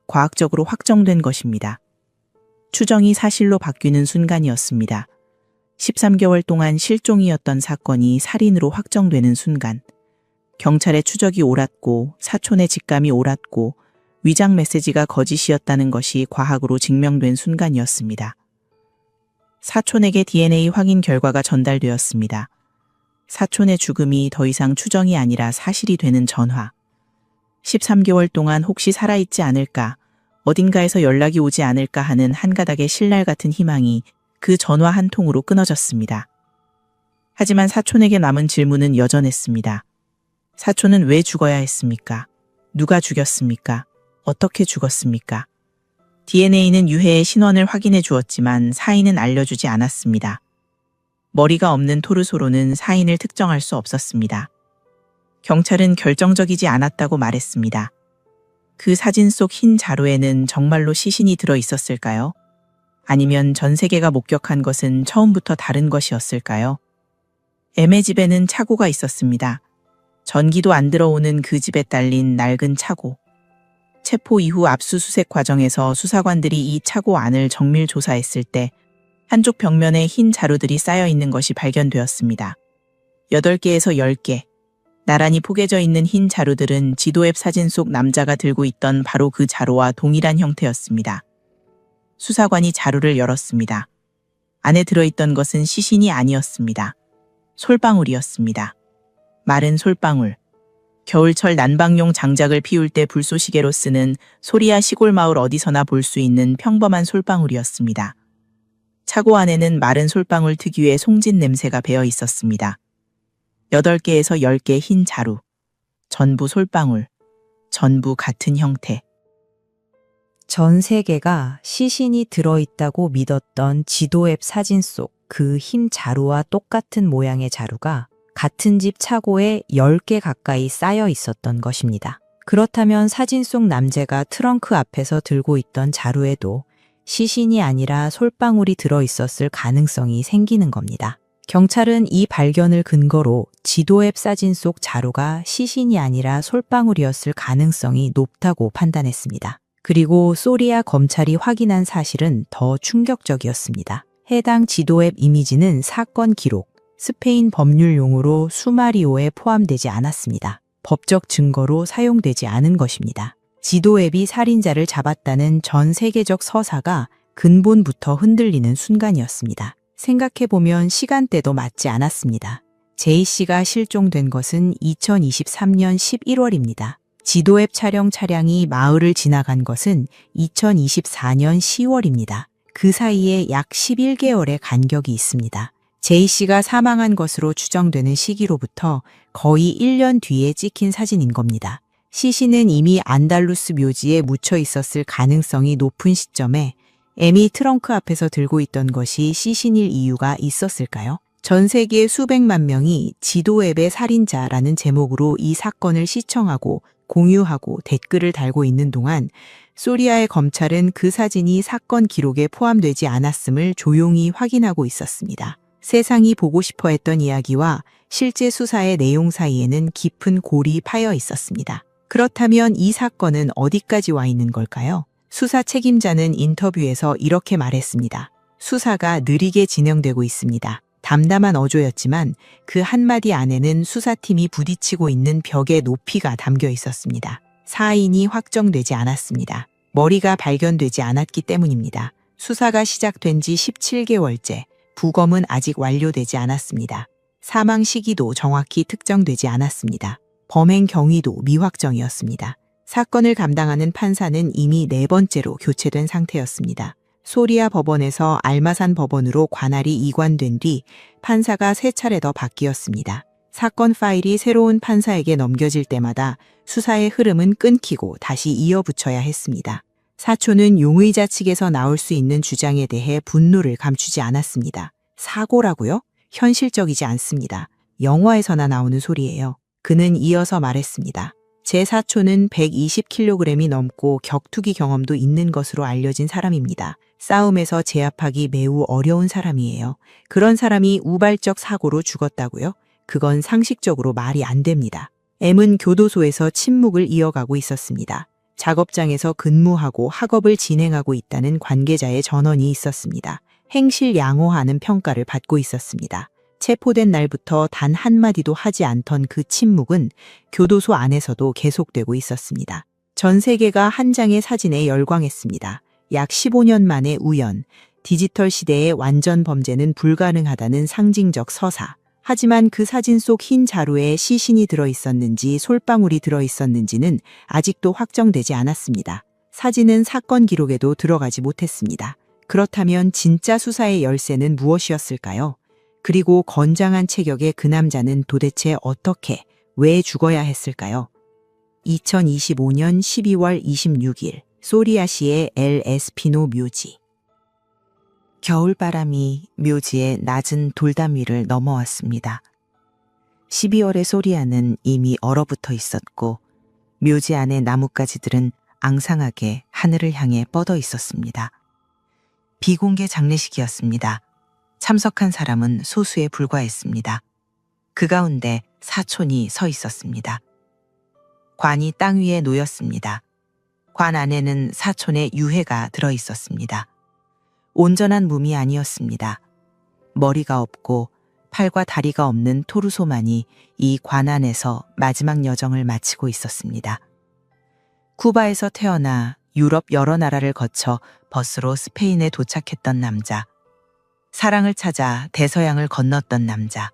과학적으로 확정된 것입니다. 추정이 사실로 바뀌는 순간이었습니다. 13개월 동안 실종이었던 사건이 살인으로 확정되는 순간, 경찰의 추적이 옳았고 사촌의 직감이 옳았고 위장 메시지가 거짓이었다는 것이 과학으로 증명된 순간이었습니다. 사촌에게 DNA 확인 결과가 전달되었습니다. 사촌의 죽음이 더 이상 추정이 아니라 사실이 되는 전화. 13개월 동안 혹시 살아있지 않을까, 어딘가에서 연락이 오지 않을까 하는 한 가닥의 신랄 같은 희망이 그 전화 한 통으로 끊어졌습니다. 하지만 사촌에게 남은 질문은 여전했습니다. 사촌은 왜 죽어야 했습니까? 누가 죽였습니까? 어떻게 죽었습니까? DNA는 유해의 신원을 확인해 주었지만 사인은 알려주지 않았습니다. 머리가 없는 토르소로는 사인을 특정할 수 없었습니다. 경찰은 결정적이지 않았다고 말했습니다. 그 사진 속 흰 자루에는 정말로 시신이 들어 있었을까요? 아니면 전 세계가 목격한 것은 처음부터 다른 것이었을까요? M의 집에는 차고가 있었습니다. 전기도 안 들어오는 그 집에 딸린 낡은 차고. 체포 이후 압수수색 과정에서 수사관들이 이 차고 안을 정밀 조사했을 때 한쪽 벽면에 흰 자루들이 쌓여 있는 것이 발견되었습니다. 8개에서 10개. 나란히 포개져 있는 흰 자루들은 지도 앱 사진 속 남자가 들고 있던 바로 그 자루와 동일한 형태였습니다. 수사관이 자루를 열었습니다. 안에 들어있던 것은 시신이 아니었습니다. 솔방울이었습니다. 마른 솔방울. 겨울철 난방용 장작을 피울 때 불쏘시개로 쓰는 소리아 시골 마을 어디서나 볼 수 있는 평범한 솔방울이었습니다. 차고 안에는 마른 솔방울 특유의 송진 냄새가 배어 있었습니다. 8개에서 10개 흰 자루. 전부 솔방울. 전부 같은 형태. 전 세계가 시신이 들어있다고 믿었던 지도 앱 사진 속 그 흰 자루와 똑같은 모양의 자루가 같은 집 차고에 10개 가까이 쌓여 있었던 것입니다. 그렇다면 사진 속 남자가 트렁크 앞에서 들고 있던 자루에도 시신이 아니라 솔방울이 들어있었을 가능성이 생기는 겁니다. 경찰은 이 발견을 근거로 지도 앱 사진 속 자루가 시신이 아니라 솔방울이었을 가능성이 높다고 판단했습니다. 그리고 소리아 검찰이 확인한 사실은 더 충격적이었습니다. 해당 지도 앱 이미지는 사건 기록, 스페인 법률 용어로 수마리오에 포함되지 않았습니다. 법적 증거로 사용되지 않은 것입니다. 지도 앱이 살인자를 잡았다는 전 세계적 서사가 근본부터 흔들리는 순간이었습니다. 생각해보면 시간대도 맞지 않았습니다. 제이 씨가 실종된 것은 2023년 11월입니다. 지도 앱 촬영 차량이 마을을 지나간 것은 2024년 10월입니다. 그 사이에 약 11개월의 간격이 있습니다. 제이 씨가 사망한 것으로 추정되는 시기로부터 거의 1년 뒤에 찍힌 사진인 겁니다. 시신은 이미 안달루스 묘지에 묻혀 있었을 가능성이 높은 시점에 M이 트렁크 앞에서 들고 있던 것이 시신일 이유가 있었을까요? 전 세계 수백만 명이 지도 앱의 살인자라는 제목으로 이 사건을 시청하고 공유하고 댓글을 달고 있는 동안 소리아의 검찰은 그 사진이 사건 기록에 포함되지 않았음을 조용히 확인하고 있었습니다. 세상이 보고 싶어 했던 이야기와 실제 수사의 내용 사이에는 깊은 골이 파여 있었습니다. 그렇다면 이 사건은 어디까지 와 있는 걸까요? 수사 책임자는 인터뷰에서 이렇게 말했습니다. 수사가 느리게 진행되고 있습니다. 담담한 어조였지만 그 한마디 안에는 수사팀이 부딪히고 있는 벽의 높이가 담겨 있었습니다. 사인이 확정되지 않았습니다. 머리가 발견되지 않았기 때문입니다. 수사가 시작된 지 17개월째, 부검은 아직 완료되지 않았습니다. 사망 시기도 정확히 특정되지 않았습니다. 범행 경위도 미확정이었습니다. 사건을 감당하는 판사는 이미 4번째로 교체된 상태였습니다. 소리아 법원에서 알마산 법원으로 관할이 이관된 뒤 판사가 3차례 더 바뀌었습니다. 사건 파일이 새로운 판사에게 넘겨질 때마다 수사의 흐름은 끊기고 다시 이어붙여야 했습니다. 사초는 용의자 측에서 나올 수 있는 주장에 대해 분노를 감추지 않았습니다. 사고라고요? 현실적이지 않습니다. 영화에서나 나오는 소리예요. 그는 이어서 말했습니다. 제 사초는 120kg이 넘고 격투기 경험도 있는 것으로 알려진 사람입니다. 싸움에서 제압하기 매우 어려운 사람이에요. 그런 사람이 우발적 사고로 죽었다고요? 그건 상식적으로 말이 안 됩니다. M은 교도소에서 침묵을 이어가고 있었습니다. 작업장에서 근무하고 학업을 진행하고 있다는 관계자의 전원이 있었습니다. 행실 양호하는 평가를 받고 있었습니다. 체포된 날부터 단 한마디도 하지 않던 그 침묵은 교도소 안에서도 계속되고 있었습니다. 전 세계가 한 장의 사진에 열광했습니다. 약 15년 만의 우연, 디지털 시대의 완전 범죄는 불가능하다는 상징적 서사. 하지만 그 사진 속 흰 자루에 시신이 들어있었는지 솔방울이 들어있었는지는 아직도 확정되지 않았습니다. 사진은 사건 기록에도 들어가지 못했습니다. 그렇다면 진짜 수사의 열쇠는 무엇이었을까요? 그리고 건장한 체격의 그 남자는 도대체 어떻게, 왜 죽어야 했을까요? 2025년 12월 26일 소리아시의 엘 에스피노 묘지. 겨울바람이 묘지의 낮은 돌담 위를 넘어왔습니다. 12월의 소리아는 이미 얼어붙어 있었고 묘지 안의 나뭇가지들은 앙상하게 하늘을 향해 뻗어 있었습니다. 비공개 장례식이었습니다. 참석한 사람은 소수에 불과했습니다. 그 가운데 사촌이 서 있었습니다. 관이 땅 위에 놓였습니다. 관 안에는 사촌의 유해가 들어 있었습니다. 온전한 몸이 아니었습니다. 머리가 없고 팔과 다리가 없는 토르소만이 이 관 안에서 마지막 여정을 마치고 있었습니다. 쿠바에서 태어나 유럽 여러 나라를 거쳐 버스로 스페인에 도착했던 남자. 사랑을 찾아 대서양을 건넜던 남자.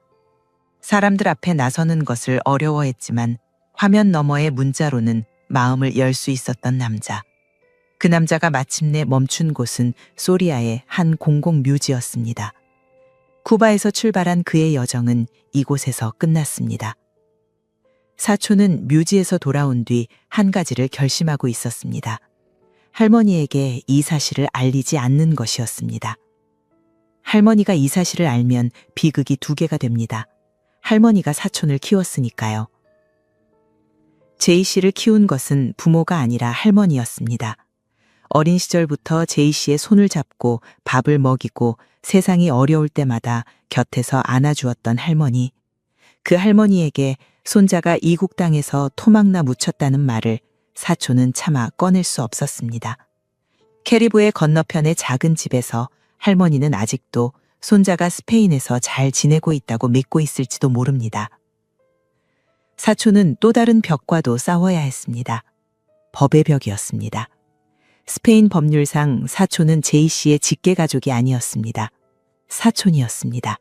사람들 앞에 나서는 것을 어려워했지만 화면 너머의 문자로는 마음을 열 수 있었던 남자. 그 남자가 마침내 멈춘 곳은 소리아의 한 공공묘지였습니다. 쿠바에서 출발한 그의 여정은 이곳에서 끝났습니다. 사촌은 묘지에서 돌아온 뒤 한 가지를 결심하고 있었습니다. 할머니에게 이 사실을 알리지 않는 것이었습니다. 할머니가 이 사실을 알면 비극이 2개가 됩니다. 할머니가 사촌을 키웠으니까요. 제이 씨를 키운 것은 부모가 아니라 할머니였습니다. 어린 시절부터 제이 씨의 손을 잡고 밥을 먹이고 세상이 어려울 때마다 곁에서 안아주었던 할머니. 그 할머니에게 손자가 이국 땅에서 토막나 묻혔다는 말을 사촌은 차마 꺼낼 수 없었습니다. 캐리브의 건너편의 작은 집에서 할머니는 아직도 손자가 스페인에서 잘 지내고 있다고 믿고 있을지도 모릅니다. 사촌은 또 다른 벽과도 싸워야 했습니다. 법의 벽이었습니다. 스페인 법률상 사촌은 제이 씨의 직계 가족이 아니었습니다. 사촌이었습니다.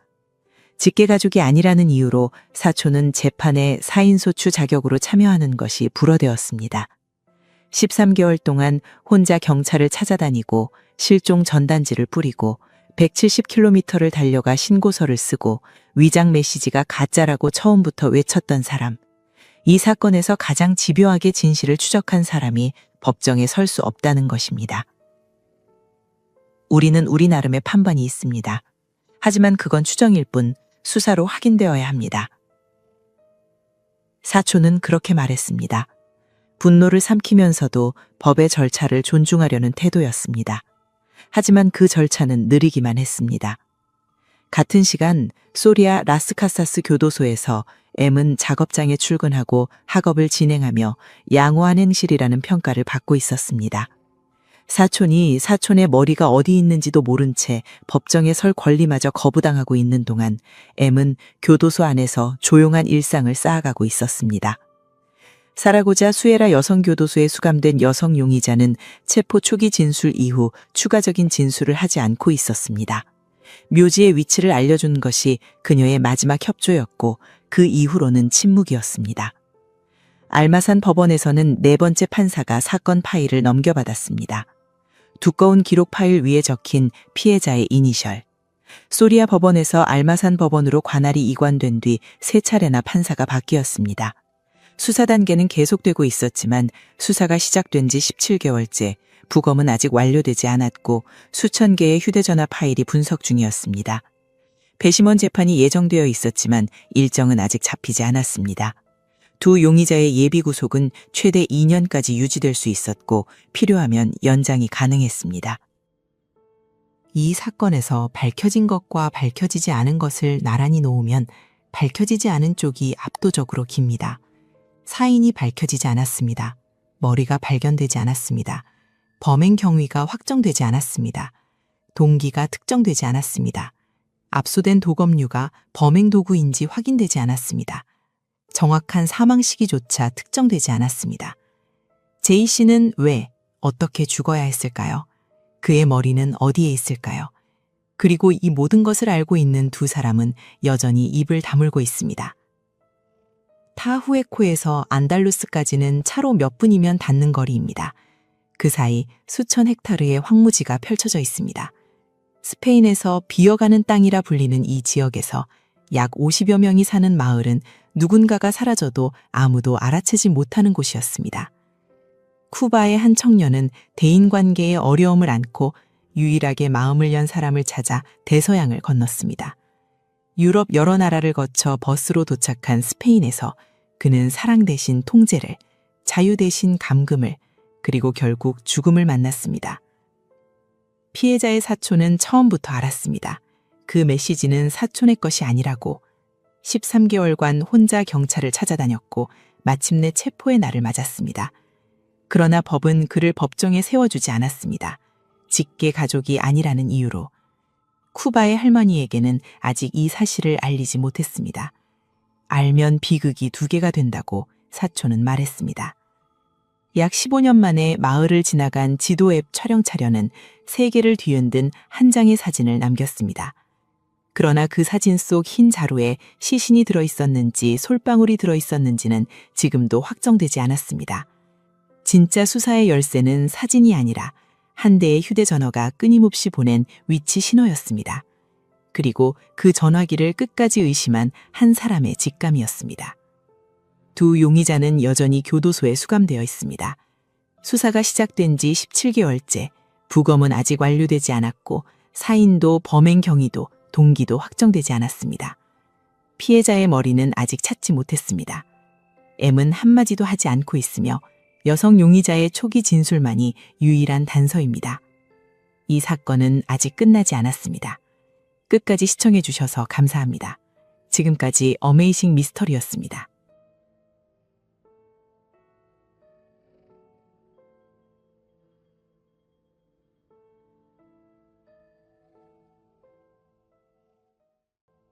직계가족이 아니라는 이유로 사촌은 재판에 사인소추 자격으로 참여하는 것이 불어되었습니다. 13개월 동안 혼자 경찰을 찾아다니고 실종 전단지를 뿌리고 170km를 달려가 신고서를 쓰고 위장 메시지가 가짜라고 처음부터 외쳤던 사람. 이 사건에서 가장 집요하게 진실을 추적한 사람이 법정에 설 수 없다는 것입니다. 우리는 우리 나름의 판단이 있습니다. 하지만 그건 추정일 뿐 수사로 확인되어야 합니다. 사촌은 그렇게 말했습니다. 분노를 삼키면서도 법의 절차를 존중하려는 태도였습니다. 하지만 그 절차는 느리기만 했습니다. 같은 시간 소리아 라스카사스 교도소에서 M은 작업장에 출근하고 학업을 진행하며 양호한 행실이라는 평가를 받고 있었습니다. 사촌이 사촌의 머리가 어디 있는지도 모른 채 법정에 설 권리마저 거부당하고 있는 동안 M은 교도소 안에서 조용한 일상을 쌓아가고 있었습니다. 사라고자 수에라 여성교도소에 수감된 여성 용의자는 체포 초기 진술 이후 추가적인 진술을 하지 않고 있었습니다. 묘지의 위치를 알려준 것이 그녀의 마지막 협조였고 그 이후로는 침묵이었습니다. 알마산 법원에서는 네 번째 판사가 사건 파일을 넘겨받았습니다. 두꺼운 기록 파일 위에 적힌 피해자의 이니셜. 소리아 법원에서 알마산 법원으로 관할이 이관된 뒤 세 차례나 판사가 바뀌었습니다. 수사 단계는 계속되고 있었지만 수사가 시작된 지 17개월째, 부검은 아직 완료되지 않았고 수천 개의 휴대전화 파일이 분석 중이었습니다. 배심원 재판이 예정되어 있었지만 일정은 아직 잡히지 않았습니다. 두 용의자의 예비 구속은 최대 2년까지 유지될 수 있었고 필요하면 연장이 가능했습니다. 이 사건에서 밝혀진 것과 밝혀지지 않은 것을 나란히 놓으면 밝혀지지 않은 쪽이 압도적으로 깁니다. 사인이 밝혀지지 않았습니다. 머리가 발견되지 않았습니다. 범행 경위가 확정되지 않았습니다. 동기가 특정되지 않았습니다. 압수된 도검류가 범행 도구인지 확인되지 않았습니다. 정확한 사망 시기조차 특정되지 않았습니다. 제이 씨는 왜, 어떻게 죽어야 했을까요? 그의 머리는 어디에 있을까요? 그리고 이 모든 것을 알고 있는 두 사람은 여전히 입을 다물고 있습니다. 타후에코에서 안달루스까지는 차로 몇 분이면 닿는 거리입니다. 그 사이 수천 헥타르의 황무지가 펼쳐져 있습니다. 스페인에서 비어가는 땅이라 불리는 이 지역에서 약 50여 명이 사는 마을은 누군가가 사라져도 아무도 알아채지 못하는 곳이었습니다. 쿠바의 한 청년은 대인관계에 어려움을 안고 유일하게 마음을 연 사람을 찾아 대서양을 건넜습니다. 유럽 여러 나라를 거쳐 버스로 도착한 스페인에서 그는 사랑 대신 통제를, 자유 대신 감금을, 그리고 결국 죽음을 만났습니다. 피해자의 사촌은 처음부터 알았습니다. 그 메시지는 사촌의 것이 아니라고. 13개월간 혼자 경찰을 찾아다녔고 마침내 체포의 날을 맞았습니다. 그러나 법은 그를 법정에 세워주지 않았습니다. 직계 가족이 아니라는 이유로. 쿠바의 할머니에게는 아직 이 사실을 알리지 못했습니다. 알면 비극이 2개가 된다고 사촌은 말했습니다. 약 15년 만에 마을을 지나간 지도 앱 촬영 차량은 세계를 뒤흔든 한 장의 사진을 남겼습니다. 그러나 그 사진 속 흰 자루에 시신이 들어있었는지 솔방울이 들어있었는지는 지금도 확정되지 않았습니다. 진짜 수사의 열쇠는 사진이 아니라 한 대의 휴대전화가 끊임없이 보낸 위치 신호였습니다. 그리고 그 전화기를 끝까지 의심한 한 사람의 직감이었습니다. 두 용의자는 여전히 교도소에 수감되어 있습니다. 수사가 시작된 지 17개월째, 부검은 아직 완료되지 않았고 사인도 범행 경위도 동기도 확정되지 않았습니다. 피해자의 머리는 아직 찾지 못했습니다. M은 한마디도 하지 않고 있으며 여성 용의자의 초기 진술만이 유일한 단서입니다. 이 사건은 아직 끝나지 않았습니다. 끝까지 시청해 주셔서 감사합니다. 지금까지 어메이징 미스터리였습니다.